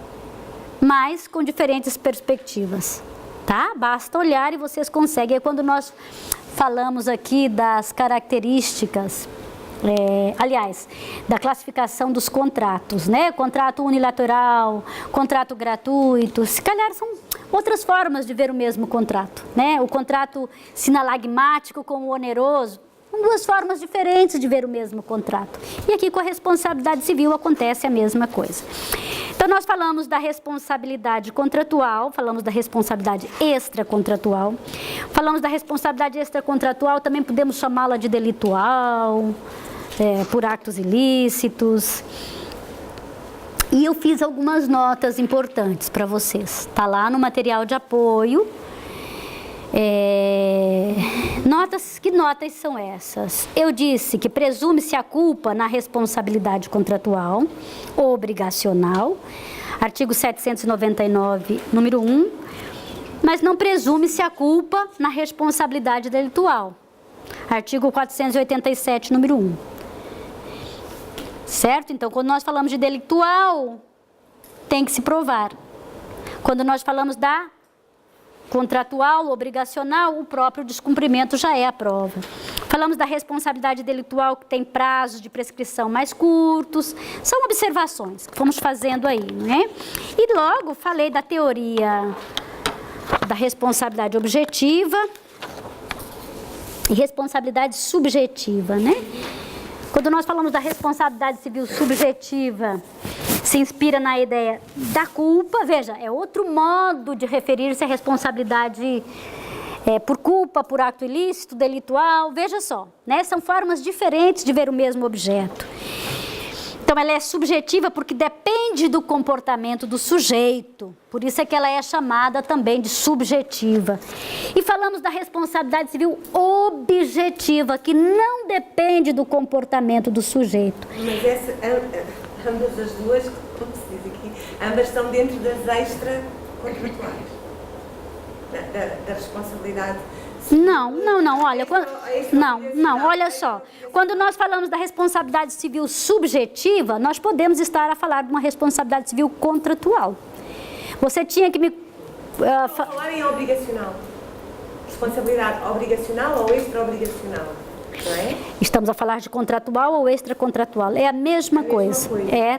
mas com diferentes perspectivas, tá? Basta olhar e vocês conseguem. É quando nós falamos aqui das características, aliás, da classificação dos contratos, né? Contrato unilateral, contrato gratuito, se calhar são outras formas de ver o mesmo contrato, né? O contrato sinalagmático com o oneroso, são 2 formas diferentes de ver o mesmo contrato. E aqui com a responsabilidade civil acontece a mesma coisa. Então nós falamos da responsabilidade contratual, falamos da responsabilidade extracontratual, falamos da responsabilidade extracontratual, também podemos chamá-la de delitual, por atos ilícitos. E eu fiz algumas notas importantes para vocês. Está lá no material de apoio. Que notas são essas? Eu disse que presume-se a culpa na responsabilidade contratual ou obrigacional, artigo 799, número 1, mas não presume-se a culpa na responsabilidade delitual, artigo 487, número 1. Certo? Então, quando nós falamos de delitual, tem que se provar. Quando nós falamos da contratual, obrigacional, o próprio descumprimento já é a prova. Falamos da responsabilidade delitual, que tem prazos de prescrição mais curtos. São observações que fomos fazendo aí, né? E logo falei da teoria da responsabilidade objetiva e responsabilidade subjetiva, né? Quando nós falamos da responsabilidade civil subjetiva, se inspira na ideia da culpa. Veja, é outro modo de referir-se à responsabilidade por culpa, por ato ilícito, delitual. Veja só, né? São formas diferentes de ver o mesmo objeto. Então, ela é subjetiva porque depende do comportamento do sujeito. Por isso é que ela é chamada também de subjetiva. E falamos da responsabilidade civil objetiva, que não depende do comportamento do sujeito. Mas ambas as duas, como se diz aqui, ambas estão dentro das extracontratuais, da responsabilidade. Não, olha, olha só. Quando nós falamos da responsabilidade civil subjetiva, nós podemos estar a falar de uma responsabilidade civil contratual. Você tinha que me... falar em obrigacional. Responsabilidade obrigacional ou extra-obrigacional, não é? Estamos a falar de contratual ou extracontratual. É a mesma coisa.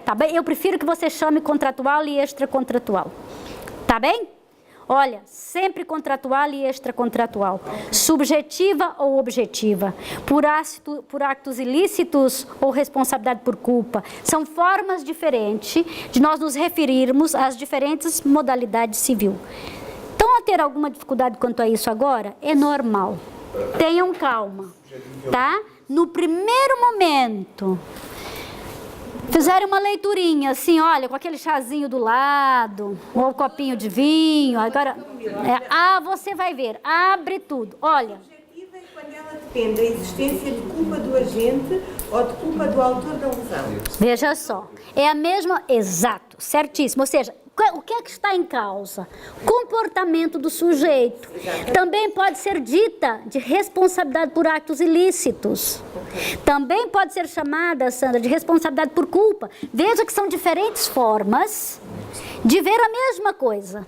Tá bem? Eu prefiro que você chame contratual e extracontratual. Tá bem? Olha, sempre contratual e extracontratual. Subjetiva ou objetiva. Por actos ilícitos ou responsabilidade por culpa. São formas diferentes de nós nos referirmos às diferentes modalidades civil. Estão a ter alguma dificuldade quanto a isso agora? É normal. Tenham calma, tá? No primeiro momento, fizeram uma leiturinha assim, olha, com aquele chazinho do lado, ou um copinho de vinho, agora... você vai ver, abre tudo, olha. Objetiva é quando ela depende da existência de culpa do agente ou de culpa do autor da lesão. Veja só, é a mesma... Exato, certíssimo, ou seja... O que é que está em causa? Comportamento do sujeito. Também pode ser dita de responsabilidade por atos ilícitos. Também pode ser chamada, Sandra, de responsabilidade por culpa. Veja que são diferentes formas de ver a mesma coisa.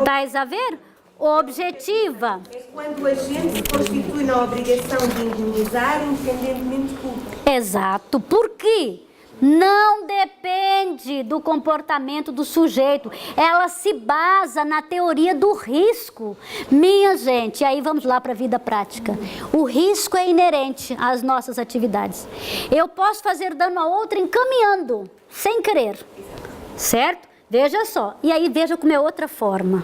Dás a ver? Objetiva. É quando o agente se constitui na obrigação de indemnizar independentemente de culpa. Exato. Por quê? não depende do comportamento do sujeito. Ela se basa na teoria do risco. Minha gente, aí vamos lá para a vida prática. O risco é inerente às nossas atividades. Eu posso fazer dano a outra encaminhando, sem querer. Certo? Veja só. E aí veja como é outra forma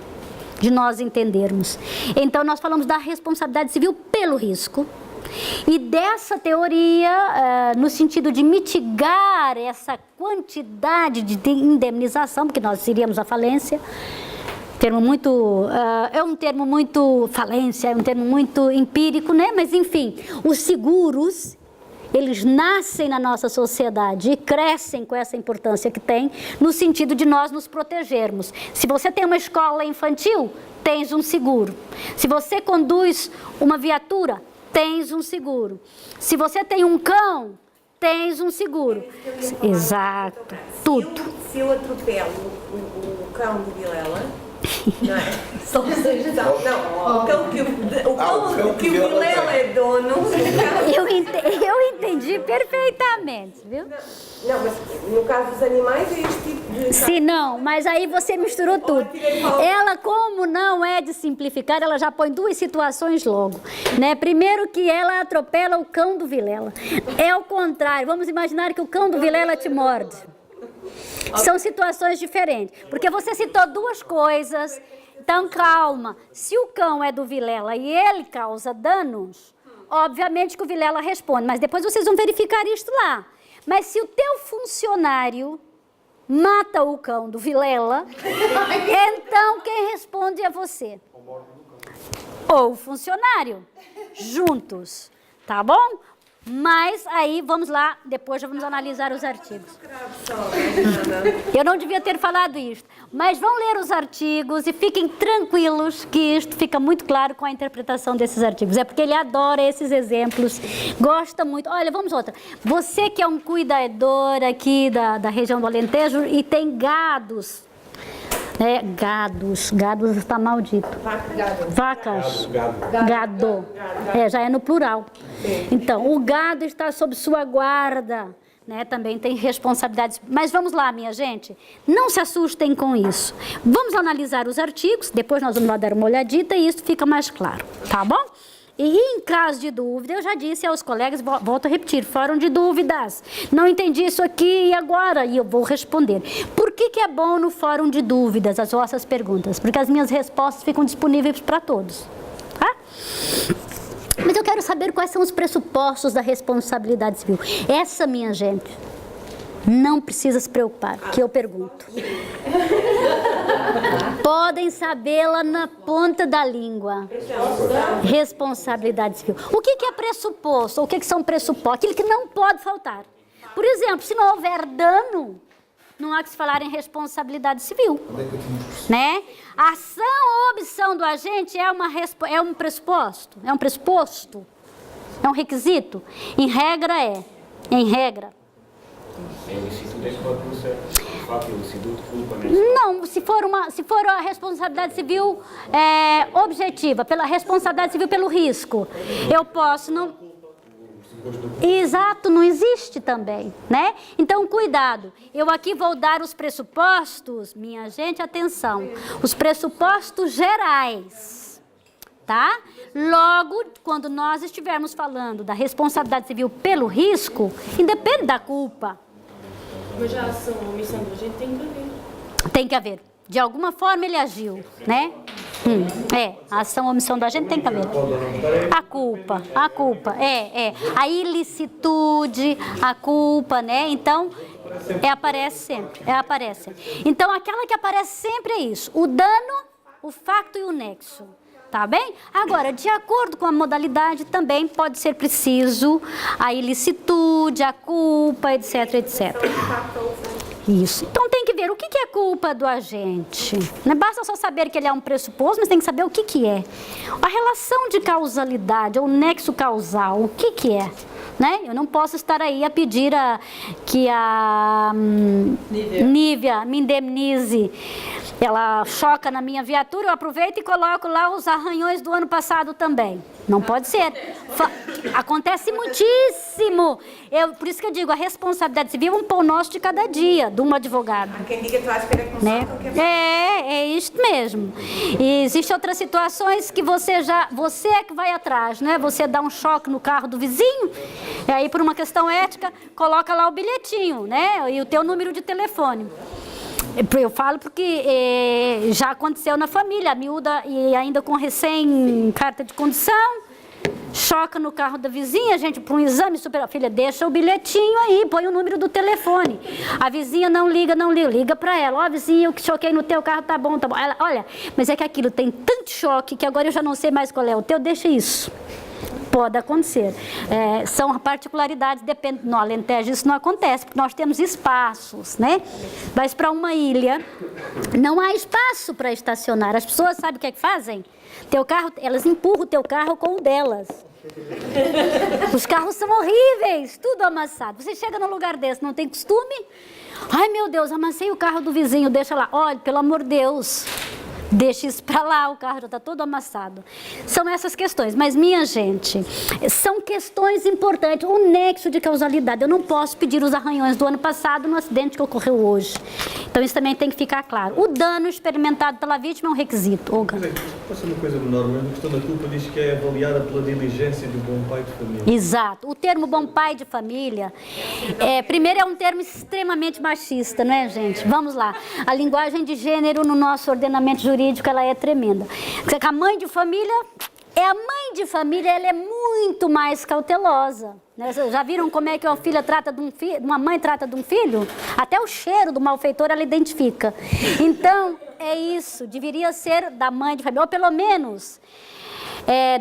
de nós entendermos. Então, nós falamos da responsabilidade civil pelo risco. E dessa teoria, no sentido de mitigar essa quantidade de indemnização, porque nós iríamos à falência, é um termo muito falência, é um termo muito empírico, né? Mas enfim, os seguros, eles nascem na nossa sociedade e crescem com essa importância que tem, no sentido de nós nos protegermos. Se você tem uma escola infantil, tens um seguro. Se você conduz uma viatura, tens um seguro. Se você tem um cão, tens um seguro. Exato, tudo. Se eu atropelo o cão do Vilela, não é? Só vocês não. O cão que o Vilela é dono. Eu entendi perfeitamente, viu? Não, mas no caso dos animais é este tipo de... Sim, não, mas aí você misturou tudo. Ela, como não é de simplificar, ela já põe duas situações logo, né? Primeiro que ela atropela o cão do Vilela. É o contrário, vamos imaginar que o cão do Vilela te morde. São situações diferentes, porque você citou duas coisas. Então, calma, se o cão é do Vilela e ele causa danos, obviamente que o Vilela responde, mas depois vocês vão verificar isto lá. Mas se o teu funcionário mata o cão do Vilela, então quem responde é você. Ou o funcionário, juntos, tá bom? Mas aí, vamos lá, depois já vamos analisar os artigos. Eu não devia ter falado isto, mas vão ler os artigos e fiquem tranquilos que isto fica muito claro com a interpretação desses artigos. É porque ele adora esses exemplos, gosta muito. Olha, vamos outra. Você que é um cuidador aqui da região do Alentejo e tem gados, né? Gados está maldito. Vacas. Gado. Já é no plural. Então, o gado está sob sua guarda, né? Também tem responsabilidades. Mas vamos lá, minha gente, não se assustem com isso. Vamos analisar os artigos, depois nós vamos lá dar uma olhadita e isso fica mais claro, tá bom? E em caso de dúvida, eu já disse aos colegas, volto a repetir, fórum de dúvidas. Não entendi isso aqui e agora? E eu vou responder. Por que é bom no fórum de dúvidas as vossas perguntas? Porque as minhas respostas ficam disponíveis para todos. Tá? Mas eu quero saber quais são os pressupostos da responsabilidade civil. Essa, minha gente, não precisa se preocupar, que eu pergunto. Podem sabê-la na ponta da língua. Responsabilidade civil. O que é pressuposto? O que são pressupostos? Aquilo que não pode faltar. Por exemplo, se não houver dano, não há que se falar em responsabilidade civil. Né? A ação ou omissão do agente é um pressuposto? É um pressuposto? É um requisito? Em regra é. Em regra. Não, se for a responsabilidade civil objetiva, pela responsabilidade civil pelo risco, eu posso não... Exato, não existe também, né? Então, cuidado. Eu aqui vou dar os pressupostos, minha gente, atenção, os pressupostos gerais, tá? Logo, quando nós estivermos falando da responsabilidade civil pelo risco, independe da culpa. Mas a ação ou omissão do agente tem que haver. Tem que haver. De alguma forma ele agiu, né? A ação ou omissão do agente tem que haver. A culpa, a ilicitude, a culpa, né? Então, aparece sempre, Então, aquela que aparece sempre é isso, o dano, o facto e o nexo. Tá bem? Agora, de acordo com a modalidade, também pode ser preciso a ilicitude, a culpa, etc, etc. Isso. Então, tem que ver o que é culpa do agente. Não basta só saber que ele é um pressuposto, mas tem que saber o que é. A relação de causalidade, ou nexo causal, o que é? Né? Eu não posso estar aí a pedir que a Nívia me indemnize ela choca na minha viatura, eu aproveito e coloco lá os arranhões do ano passado também. Não pode ser. Acontece muitíssimo. Por isso que eu digo, a responsabilidade civil é um pão nosso de cada dia, de um advogado. Quem diga tu à espera que Né? consulta, o que É isso mesmo. E existem outras situações que você é que vai atrás, né? Você dá um choque no carro do vizinho, e aí por uma questão ética, coloca lá o bilhetinho, né? E o teu número de telefone. Eu falo porque já aconteceu na família, a miúda e ainda com recém-carta de condução, choca no carro da vizinha, a gente para um exame super, a filha deixa o bilhetinho aí, põe o número do telefone. A vizinha não liga para ela, ó vizinha, eu que choquei no teu carro, tá bom. Ela, olha, mas é que aquilo tem tanto choque que agora eu já não sei mais qual é o teu, deixa isso. Pode acontecer. São particularidades, depende. No Alentejo isso não acontece, porque nós temos espaços, né? Mas para uma ilha, não há espaço para estacionar. As pessoas sabem o que é que fazem? Teu carro, elas empurram o teu carro com o delas. Os carros são horríveis, tudo amassado. Você chega num lugar desse, não tem costume? Ai, meu Deus, amassei o carro do vizinho, deixa lá. Olha, pelo amor de Deus, deixa isso para lá, o carro já está todo amassado. São essas questões, mas minha gente, são questões importantes, o nexo de causalidade. Eu não posso pedir os arranhões do ano passado no acidente que ocorreu hoje. Então isso também tem que ficar claro. O dano experimentado pela vítima é um requisito. Olga. Pode ser uma coisa menor, mas a questão da culpa diz que é avaliada pela diligência do bom pai de família. Exato. O termo bom pai de família, primeiro é um termo extremamente machista, não é, gente? Vamos lá. A linguagem de gênero no nosso ordenamento jurídico, ela é tremenda. A mãe de família, ela é muito mais cautelosa. Né? Já viram como é que uma filha trata de um filho, uma mãe trata de um filho? Até o cheiro do malfeitor ela identifica. Então, é isso. Deveria ser da mãe de família, ou pelo menos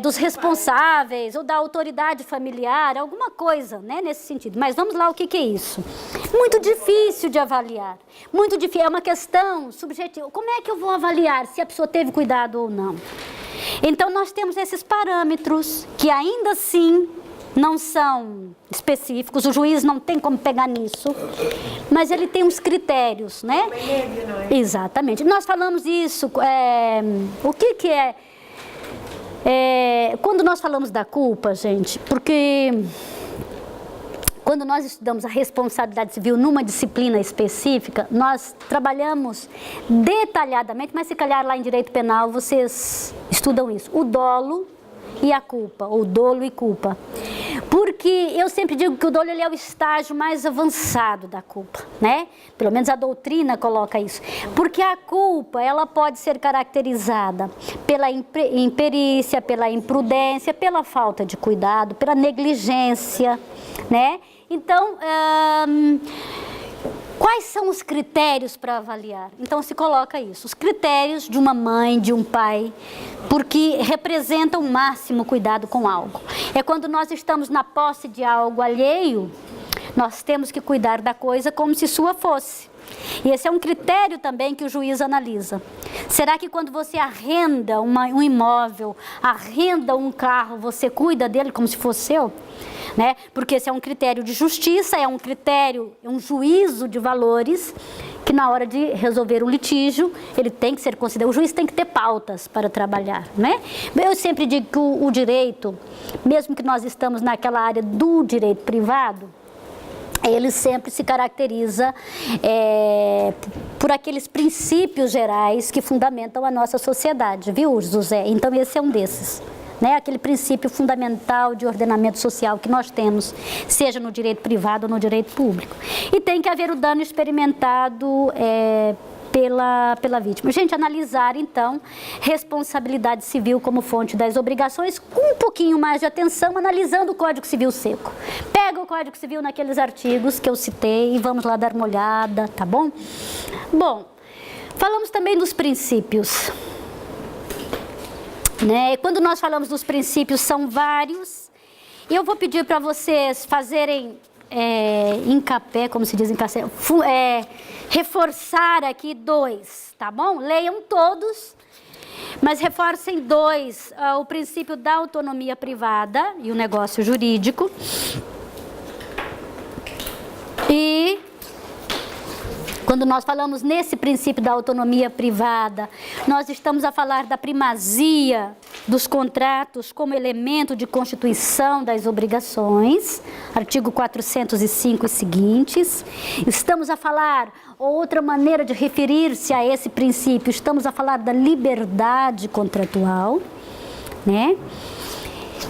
dos responsáveis, ou da autoridade familiar, alguma coisa, né, nesse sentido. Mas vamos lá, o que é isso? Muito difícil de avaliar. Muito difícil, é uma questão subjetiva. Como é que eu vou avaliar se a pessoa teve cuidado ou não? Então, nós temos esses parâmetros que ainda assim não são específicos, o juiz não tem como pegar nisso, mas ele tem uns critérios, né? médio, não é? Exatamente. Nós falamos isso, o que é? Quando nós falamos da culpa, gente, porque quando nós estudamos a responsabilidade civil numa disciplina específica, nós trabalhamos detalhadamente, mas se calhar lá em direito penal vocês estudam isso, o dolo e a culpa, ou dolo e culpa. Porque eu sempre digo que o dolo ele é o estágio mais avançado da culpa, né? Pelo menos a doutrina coloca isso. Porque a culpa, ela pode ser caracterizada pela imperícia, pela imprudência, pela falta de cuidado, pela negligência, né? Então, quais são os critérios para avaliar? Então se coloca isso, os critérios de uma mãe, de um pai, porque representam o máximo cuidado com algo. É quando nós estamos na posse de algo alheio, nós temos que cuidar da coisa como se sua fosse. E esse é um critério também que o juiz analisa. Será que quando você arrenda um imóvel, arrenda um carro, você cuida dele como se fosse seu? Né? Porque esse é um critério de justiça, é um critério, é um juízo de valores que na hora de resolver um litígio, ele tem que ser considerado, o juiz tem que ter pautas para trabalhar, né? Eu sempre digo que o direito, mesmo que nós estamos naquela área do direito privado, ele sempre se caracteriza por aqueles princípios gerais que fundamentam a nossa sociedade, viu, José? Então esse é um desses. Né, aquele princípio fundamental de ordenamento social que nós temos, seja no direito privado ou no direito público. E tem que haver o dano experimentado pela vítima. Gente, analisar, então, responsabilidade civil como fonte das obrigações, com um pouquinho mais de atenção, analisando o Código Civil seco. Pega o Código Civil naqueles artigos que eu citei e vamos lá dar uma olhada, tá bom? Bom, falamos também dos princípios. Né? Quando nós falamos dos princípios, são vários. E eu vou pedir para vocês fazerem encapé, como se diz em castelhano, reforçar aqui 2, tá bom? Leiam todos, mas reforcem 2, o princípio da autonomia privada e o negócio jurídico. Quando nós falamos nesse princípio da autonomia privada, nós estamos a falar da primazia dos contratos como elemento de constituição das obrigações, artigo 405 e seguintes. Estamos a falar, outra maneira de referir-se a esse princípio, estamos a falar da liberdade contratual, né?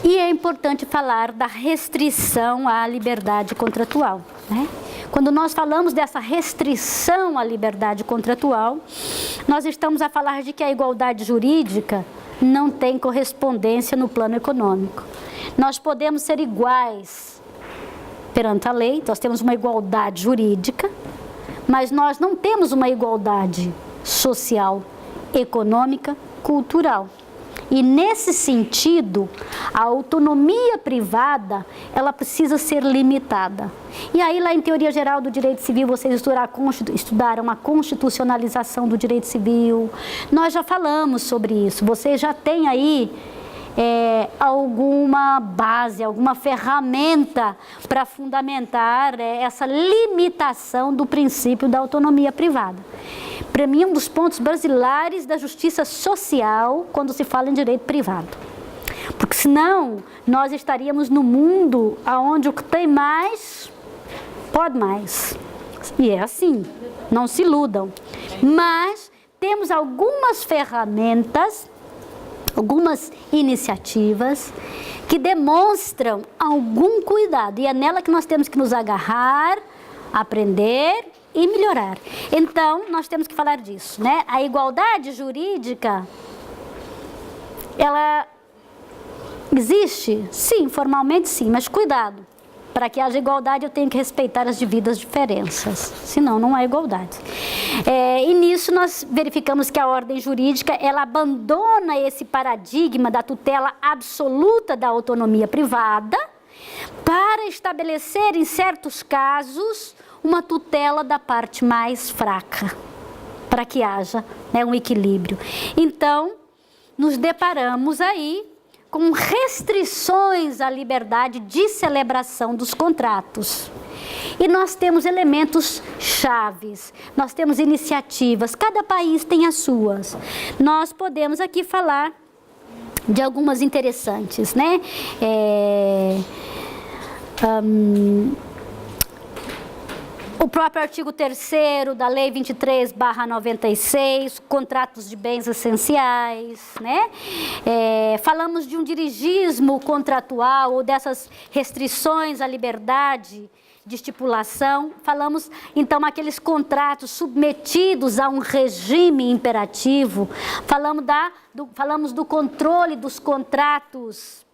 E é importante falar da restrição à liberdade contratual, né? Quando nós falamos dessa restrição à liberdade contratual, nós estamos a falar de que a igualdade jurídica não tem correspondência no plano econômico. Nós podemos ser iguais perante a lei, nós temos uma igualdade jurídica, mas nós não temos uma igualdade social, econômica, cultural. E nesse sentido, a autonomia privada, ela precisa ser limitada. E aí lá em Teoria Geral do Direito Civil, vocês estudaram a constitucionalização do direito civil. Nós já falamos sobre isso, vocês já têm aí alguma base, alguma ferramenta para fundamentar essa limitação do princípio da autonomia privada. Para mim, um dos pontos basilares da justiça social quando se fala em direito privado. Porque senão, nós estaríamos no mundo onde o que tem mais, pode mais. E é assim, não se iludam. Mas temos algumas ferramentas, algumas iniciativas que demonstram algum cuidado. E é nela que nós temos que nos agarrar, aprender e melhorar. Então, nós temos que falar disso, né? A igualdade jurídica, ela existe? Sim, formalmente sim, mas cuidado. Para que haja igualdade, eu tenho que respeitar as devidas diferenças, senão não há igualdade. E nisso nós verificamos que a ordem jurídica, ela abandona esse paradigma da tutela absoluta da autonomia privada para estabelecer, em certos casos, uma tutela da parte mais fraca, para que haja, né, um equilíbrio. Então, nos deparamos aí com restrições à liberdade de celebração dos contratos. E nós temos elementos chaves, nós temos iniciativas, cada país tem as suas. Nós podemos aqui falar de algumas interessantes, né? O próprio artigo 3º da Lei 23/96, contratos de bens essenciais, né? Falamos de um dirigismo contratual ou dessas restrições à liberdade de estipulação. Falamos, então, aqueles contratos submetidos a um regime imperativo. Falamos do controle dos contratos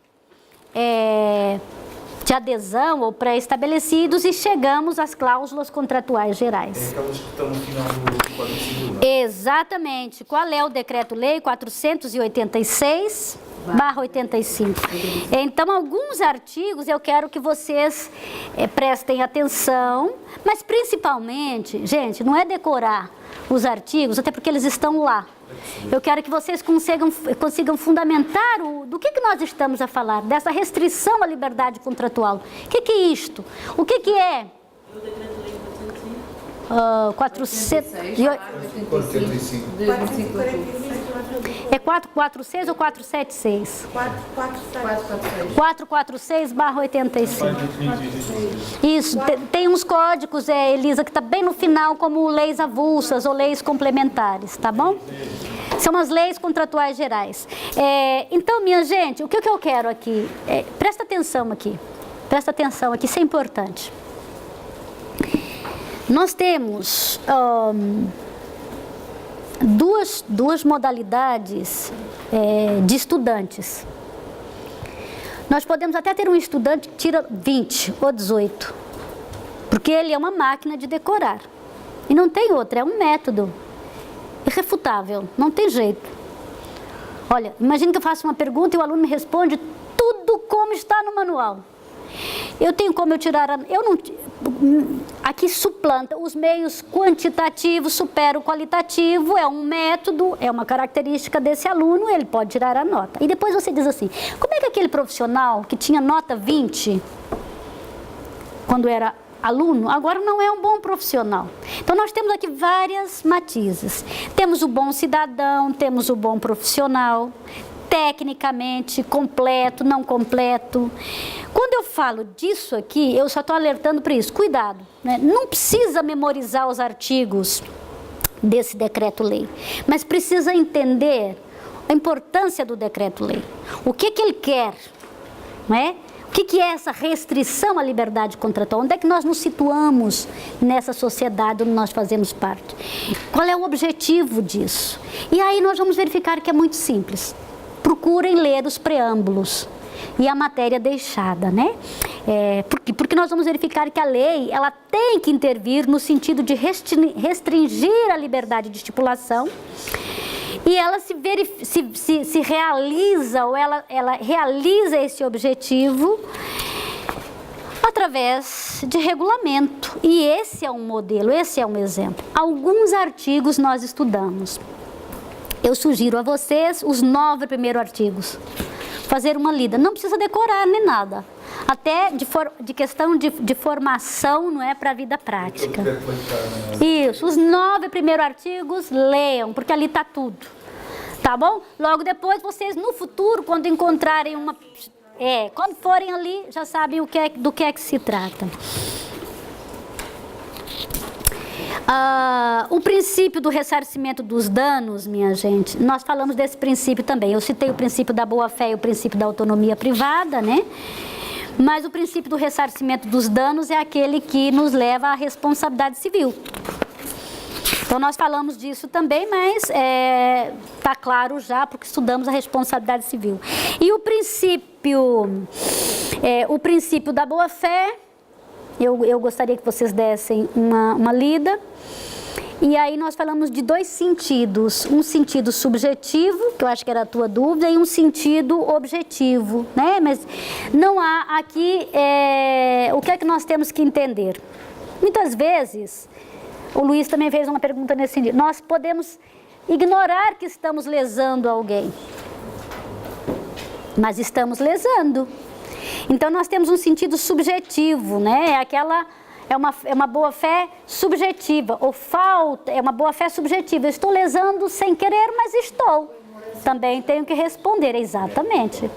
de adesão ou pré-estabelecidos e chegamos às cláusulas contratuais gerais. Aquelas que estão no final do Código Civil, não é? Exatamente. Qual é o Decreto-Lei 486/85? Então, alguns artigos eu quero que vocês prestem atenção, mas principalmente, gente, não é decorar os artigos, até porque eles estão lá. Eu quero que vocês consigam fundamentar do que nós estamos a falar, dessa restrição à liberdade contratual. O que é isto? O que é? 485. É 446 ou 476? 446/85. Isso, tem uns códigos, Elisa, que está bem no final, como leis avulsas ou leis complementares, tá bom? São as leis contratuais gerais. Então, minha gente, o que eu quero aqui? Presta atenção aqui, isso é importante. Nós temos duas modalidades de estudantes. Nós podemos até ter um estudante que tira 20 ou 18, porque ele é uma máquina de decorar. E não tem outra, é um método irrefutável, não tem jeito. Olha, imagine que eu faço uma pergunta e o aluno me responde tudo como está no manual. Eu tenho como eu tirar aqui suplanta os meios quantitativos, supera o qualitativo, é um método, é uma característica desse aluno, ele pode tirar a nota. E depois você diz assim, como é que aquele profissional que tinha nota 20, quando era aluno, agora não é um bom profissional. Então nós temos aqui várias matizes. Temos o bom cidadão, temos o bom profissional, tecnicamente, completo, não completo. Quando eu falo disso aqui, eu só estou alertando para isso. Cuidado, né? Não precisa memorizar os artigos desse decreto-lei, mas precisa entender a importância do decreto-lei. O que ele quer, não é? O que é essa restrição à liberdade contratual? Onde é que nós nos situamos nessa sociedade onde nós fazemos parte? Qual é o objetivo disso? E aí nós vamos verificar que é muito simples. Procurem ler os preâmbulos e a matéria deixada, né? Porque nós vamos verificar que a lei, ela tem que intervir no sentido de restringir a liberdade de estipulação, e ela se realiza, ou ela realiza esse objetivo através de regulamento. E esse é um modelo, esse é um exemplo. Alguns artigos nós estudamos. Eu sugiro a vocês os 9 primeiros artigos. Fazer uma lida. Não precisa decorar nem nada. Até de questão de formação, não é, para a vida prática. Isso, os 9 primeiros artigos, leiam, porque ali está tudo. Tá bom? Logo depois, vocês no futuro, quando encontrarem uma... quando forem ali, já sabem do que é que se trata. O princípio do ressarcimento dos danos, minha gente, nós falamos desse princípio também. Eu citei o princípio da boa-fé e o princípio da autonomia privada, né? Mas o princípio do ressarcimento dos danos é aquele que nos leva à responsabilidade civil. Então, nós falamos disso também, mas está claro já, porque estudamos a responsabilidade civil. E o princípio da boa-fé, eu gostaria que vocês dessem uma lida. E aí nós falamos de 2 sentidos, um sentido subjetivo, que eu acho que era a tua dúvida, e um sentido objetivo, né? Mas não há aqui, o que é que nós temos que entender? Muitas vezes, o Luiz também fez uma pergunta nesse sentido, nós podemos ignorar que estamos lesando alguém, mas estamos lesando. Então nós temos um sentido subjetivo, né? É uma boa-fé subjetiva, ou falta, é uma boa-fé subjetiva. Eu estou lesando sem querer, mas estou. Também tenho que responder, exatamente.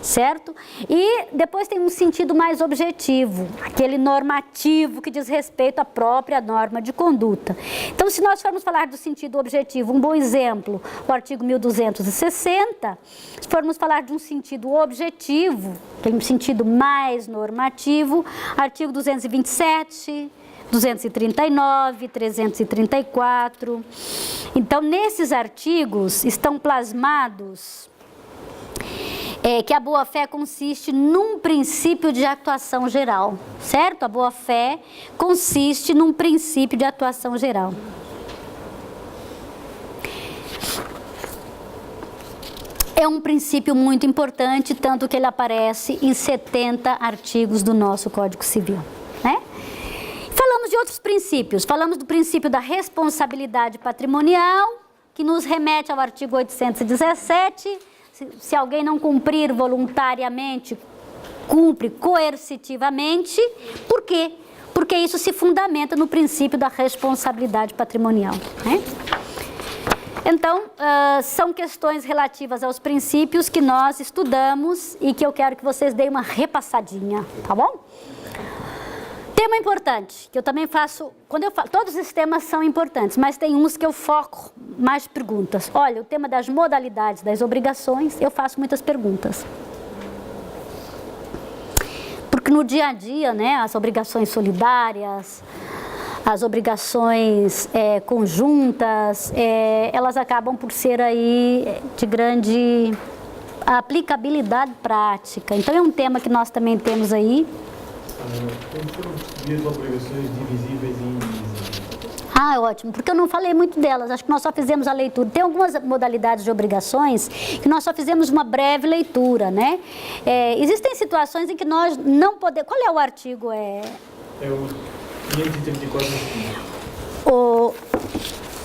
Certo? E depois tem um sentido mais objetivo, aquele normativo que diz respeito à própria norma de conduta. Então, se nós formos falar do sentido objetivo, um bom exemplo, o artigo 1260, se formos falar de um sentido objetivo, tem um sentido mais normativo, artigo 227, 239, 334. Então, nesses artigos estão plasmados que a boa-fé consiste num princípio de atuação geral, certo? A boa-fé consiste num princípio de atuação geral. É um princípio muito importante, tanto que ele aparece em 70 artigos do nosso Código Civil, né? Falamos de outros princípios, falamos do princípio da responsabilidade patrimonial, que nos remete ao artigo 817, se alguém não cumprir voluntariamente, cumpre coercitivamente. Por quê? Porque isso se fundamenta no princípio da responsabilidade patrimonial, né? Então, são questões relativas aos princípios que nós estudamos e que eu quero que vocês deem uma repassadinha, tá bom? Tema importante, que eu também faço, quando eu falo, todos os temas são importantes, mas tem uns que eu foco mais perguntas. Olha, o tema das modalidades, das obrigações, eu faço muitas perguntas. Porque no dia a dia, né, as obrigações solidárias, as obrigações conjuntas, elas acabam por ser aí de grande aplicabilidade prática. Então é um tema que nós também temos aí. Como foram percebidas as obrigações divisíveis e indivisíveis? Ótimo, porque eu não falei muito delas, acho que nós só fizemos a leitura. Tem algumas modalidades de obrigações que nós só fizemos uma breve leitura, né? Existem situações em que nós não podemos... Qual é o artigo? É o 534.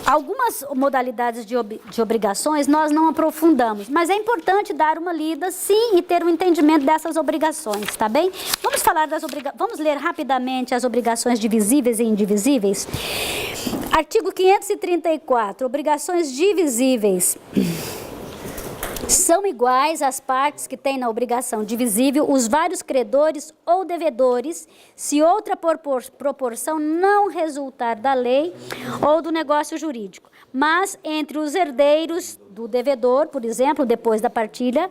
Algumas modalidades de obrigações nós não aprofundamos, mas é importante dar uma lida, sim, e ter um entendimento dessas obrigações, tá bem? Vamos ler rapidamente as obrigações divisíveis e indivisíveis. Artigo 534, obrigações divisíveis. São iguais às partes que têm na obrigação divisível os vários credores ou devedores, se outra proporção não resultar da lei ou do negócio jurídico. Mas entre os herdeiros do devedor, por exemplo, depois da partilha,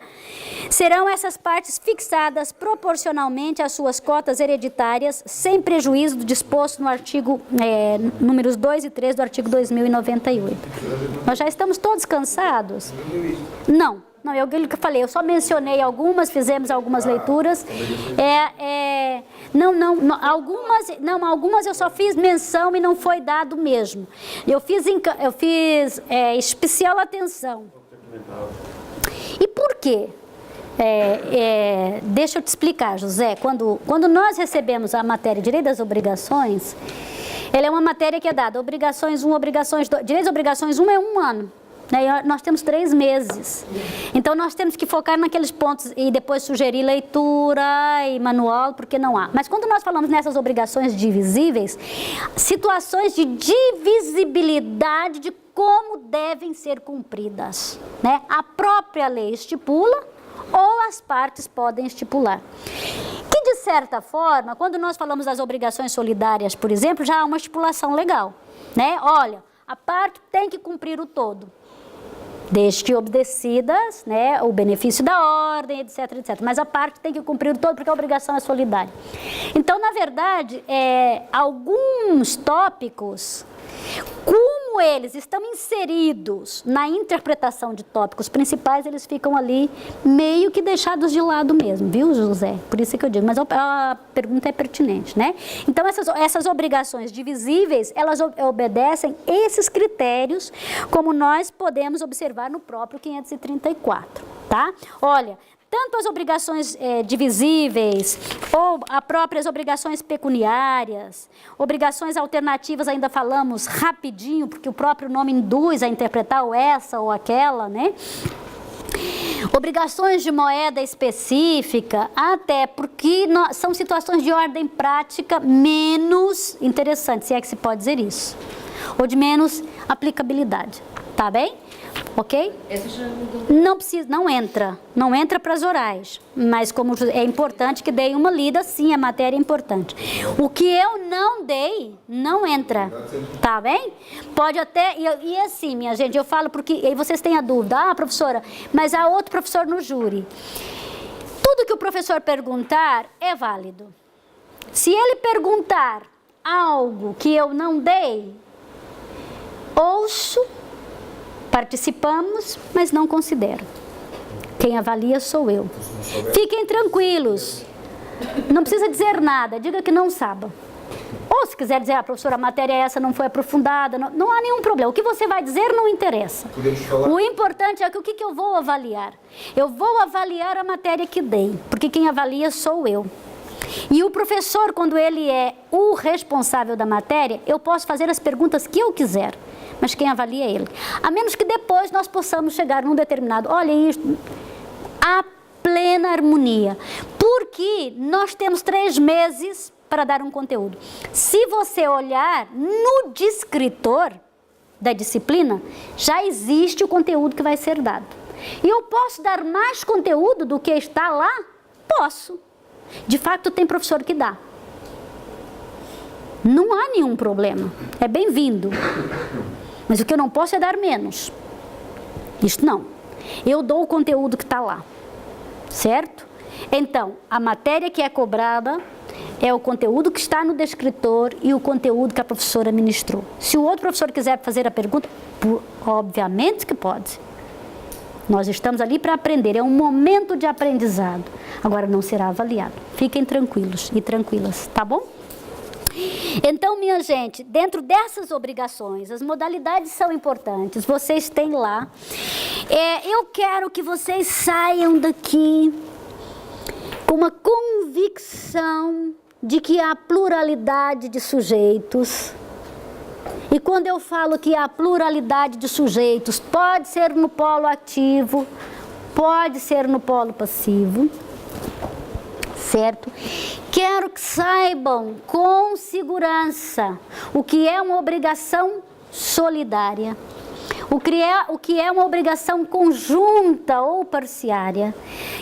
serão essas partes fixadas proporcionalmente às suas cotas hereditárias, sem prejuízo do disposto no artigo números 2 e 3 do artigo 2098. Nós já estamos todos cansados? Não, é o que eu falei, eu só mencionei algumas, fizemos algumas leituras. Algumas eu só fiz menção e não foi dado mesmo. Eu fiz especial atenção. E por quê? Deixa eu te explicar, José. Quando nós recebemos a matéria Direito das Obrigações, ela é uma matéria que é dada obrigações 1, obrigações 2. Direito das Obrigações 1 é 1 ano. Nós temos 3 meses, então nós temos que focar naqueles pontos e depois sugerir leitura e manual, porque não há. Mas quando nós falamos nessas obrigações divisíveis, situações de divisibilidade de como devem ser cumpridas, né? A própria lei estipula ou as partes podem estipular. Que de certa forma, quando nós falamos das obrigações solidárias, por exemplo, já há uma estipulação legal, né? Olha, a parte tem que cumprir o todo, desde que obedecidas, né, o benefício da ordem, etc, etc. Mas a parte tem que cumprir o todo porque a obrigação é solidária. Então, na verdade, alguns tópicos, como eles estão inseridos na interpretação de tópicos principais, eles ficam ali meio que deixados de lado mesmo, viu, José? Por isso que eu digo, mas a pergunta é pertinente, né? Então, essas obrigações divisíveis, elas obedecem esses critérios, como nós podemos observar no próprio 534, tá? Olha, tanto as obrigações divisíveis ou as próprias obrigações pecuniárias, obrigações alternativas, ainda falamos rapidinho, porque o próprio nome induz a interpretar ou essa ou aquela, né? Obrigações de moeda específica, até porque são situações de ordem prática menos interessantes, se é que se pode dizer isso, ou de menos aplicabilidade, tá bem? Ok? Não precisa, não entra para as orais, mas como é importante que dei uma lida, sim, a matéria é importante. O que eu não dei, não entra, tá bem? Pode até, e assim, minha gente, eu falo porque, aí vocês têm a dúvida, professora, mas há outro professor no júri. Tudo que o professor perguntar é válido. Se ele perguntar algo que eu não dei, ouço, participamos, mas não considero. Quem avalia sou eu. Fiquem tranquilos. Não precisa dizer nada, diga que não sabe. Ou se quiser dizer, professora, a matéria essa não foi aprofundada, não há nenhum problema. O que você vai dizer não interessa. O importante é que o que eu vou avaliar? Eu vou avaliar a matéria que dei, porque quem avalia sou eu. E o professor, quando ele é o responsável da matéria, eu posso fazer as perguntas que eu quiser, mas quem avalia é ele. A menos que depois nós possamos chegar num determinado, olha isso, a plena harmonia. Porque nós temos 3 meses para dar um conteúdo. Se você olhar no descritor da disciplina, já existe o conteúdo que vai ser dado. E eu posso dar mais conteúdo do que está lá? Posso. De fato, tem professor que dá. Não há nenhum problema. É bem-vindo. Mas o que eu não posso é dar menos. Isto não. Eu dou o conteúdo que está lá. Certo? Então, a matéria que é cobrada é o conteúdo que está no descritor e o conteúdo que a professora ministrou. Se o outro professor quiser fazer a pergunta, obviamente que pode. Nós estamos ali para aprender, é um momento de aprendizado. Agora não será avaliado. Fiquem tranquilos e tranquilas, tá bom? Então, minha gente, dentro dessas obrigações, as modalidades são importantes, vocês têm lá. Eu quero que vocês saiam daqui com uma convicção de que há pluralidade de sujeitos, E quando eu falo que há pluralidade de sujeitos, pode ser no polo ativo, pode ser no polo passivo, certo? Quero que saibam com segurança o que é uma obrigação solidária, o que é uma obrigação conjunta ou parciária,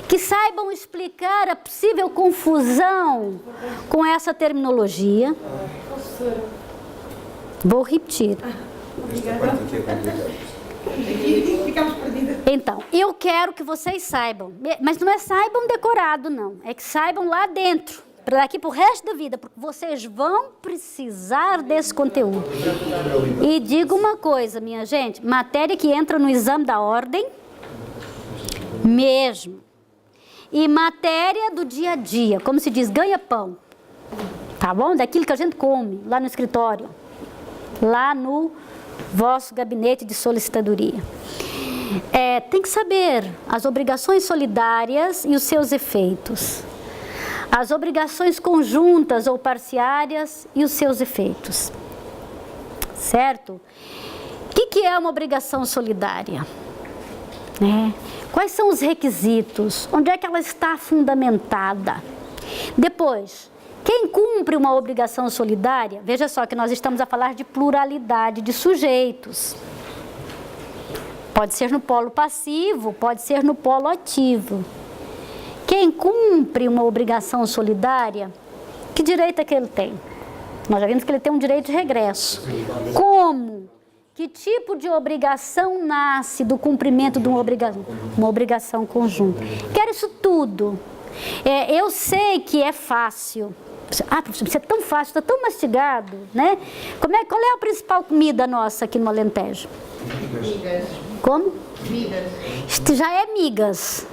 que saibam explicar a possível confusão com essa terminologia. Vou repetir. Esta parte aqui é complicada. Ficamos perdidas. Então, eu quero que vocês saibam, mas não é saibam decorado, não. É que saibam lá dentro, para daqui para o resto da vida, porque vocês vão precisar desse conteúdo. E digo uma coisa, minha gente, matéria que entra no exame da ordem, mesmo. E matéria do dia a dia, como se diz, ganha-pão, tá bom? Daquilo que a gente come lá no escritório, lá no vosso gabinete de solicitadoria. Tem que saber as obrigações solidárias e os seus efeitos. As obrigações conjuntas ou parciárias e os seus efeitos. Certo? O que é uma obrigação solidária? Quais são os requisitos? Onde é que ela está fundamentada? Depois, quem cumpre uma obrigação solidária, veja só que nós estamos a falar de pluralidade de sujeitos. Pode ser no polo passivo, pode ser no polo ativo. Quem cumpre uma obrigação solidária, que direito é que ele tem? Nós já vimos que ele tem um direito de regresso. Como? Que tipo de obrigação nasce do cumprimento de uma obrigação? Uma obrigação conjunta. Quero isso tudo. Eu sei que é fácil. Professor, isso é tão fácil, está tão mastigado, né? Qual é a principal comida nossa aqui no Alentejo? Migas. Como? Migas. Isto já é migas,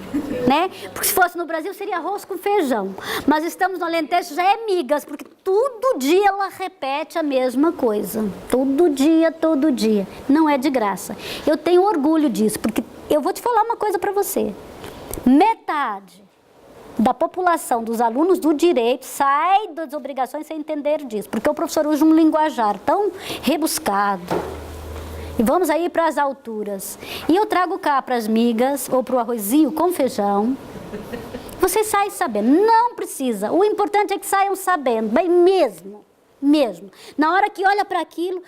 né? Porque se fosse no Brasil seria arroz com feijão. Mas estamos no Alentejo, já é migas, porque todo dia ela repete a mesma coisa. Todo dia, todo dia. Não é de graça. Eu tenho orgulho disso, porque eu vou te falar uma coisa para você. Metade da população, dos alunos do direito, sai das obrigações sem entender disso, porque o professor usa um linguajar tão rebuscado. E vamos aí para as alturas. E eu trago cá para as migas, ou para o arrozinho com feijão. Vocês saem sabendo. Não precisa. O importante é que saiam sabendo, bem mesmo. Na hora que olha para aquilo,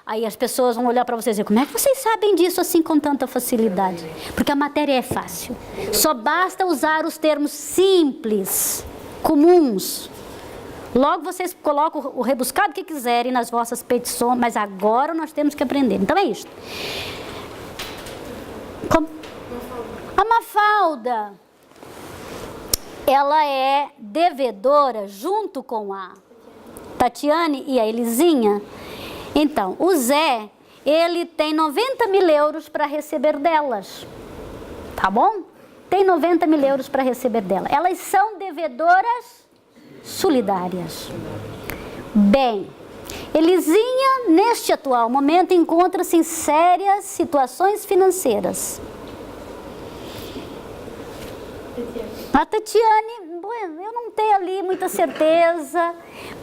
aí as pessoas vão olhar para vocês e dizer, como é que vocês sabem disso assim com tanta facilidade? Porque a matéria é fácil. Só basta usar os termos simples, comuns. Logo vocês colocam o rebuscado que quiserem nas vossas petições, mas agora nós temos que aprender. Então é isso. A Mafalda, ela é devedora junto com a Tatiane e a Elisinha. Então, o Zé, ele tem 90 mil euros para receber delas, tá bom? Tem 90 mil euros para receber dela. Elas são devedoras solidárias. Bem, Elisinha, neste atual momento, encontra-se em sérias situações financeiras. A Tatiane, eu não tenho ali muita certeza,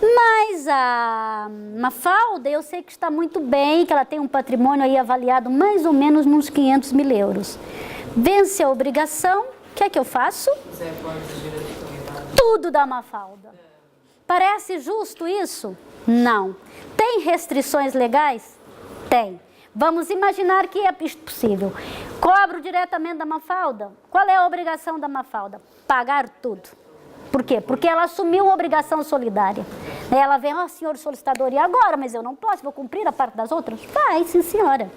mas a Mafalda, eu sei que está muito bem, que ela tem um patrimônio aí avaliado mais ou menos nos 500 mil euros. Vence a obrigação, o que é que eu faço? Tudo da Mafalda. Parece justo isso? Não. Tem restrições legais? Tem. Vamos imaginar que é possível. Cobro diretamente da Mafalda. Qual é a obrigação da Mafalda? Pagar tudo. Por quê? Porque ela assumiu uma obrigação solidária. Ela vem, senhor solicitador, e agora? Mas eu não posso, vou cumprir a parte das outras? Vai, sim senhora.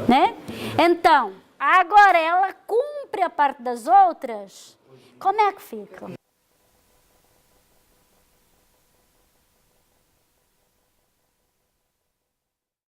Né? Então, agora ela cumpre a parte das outras, como é que fica?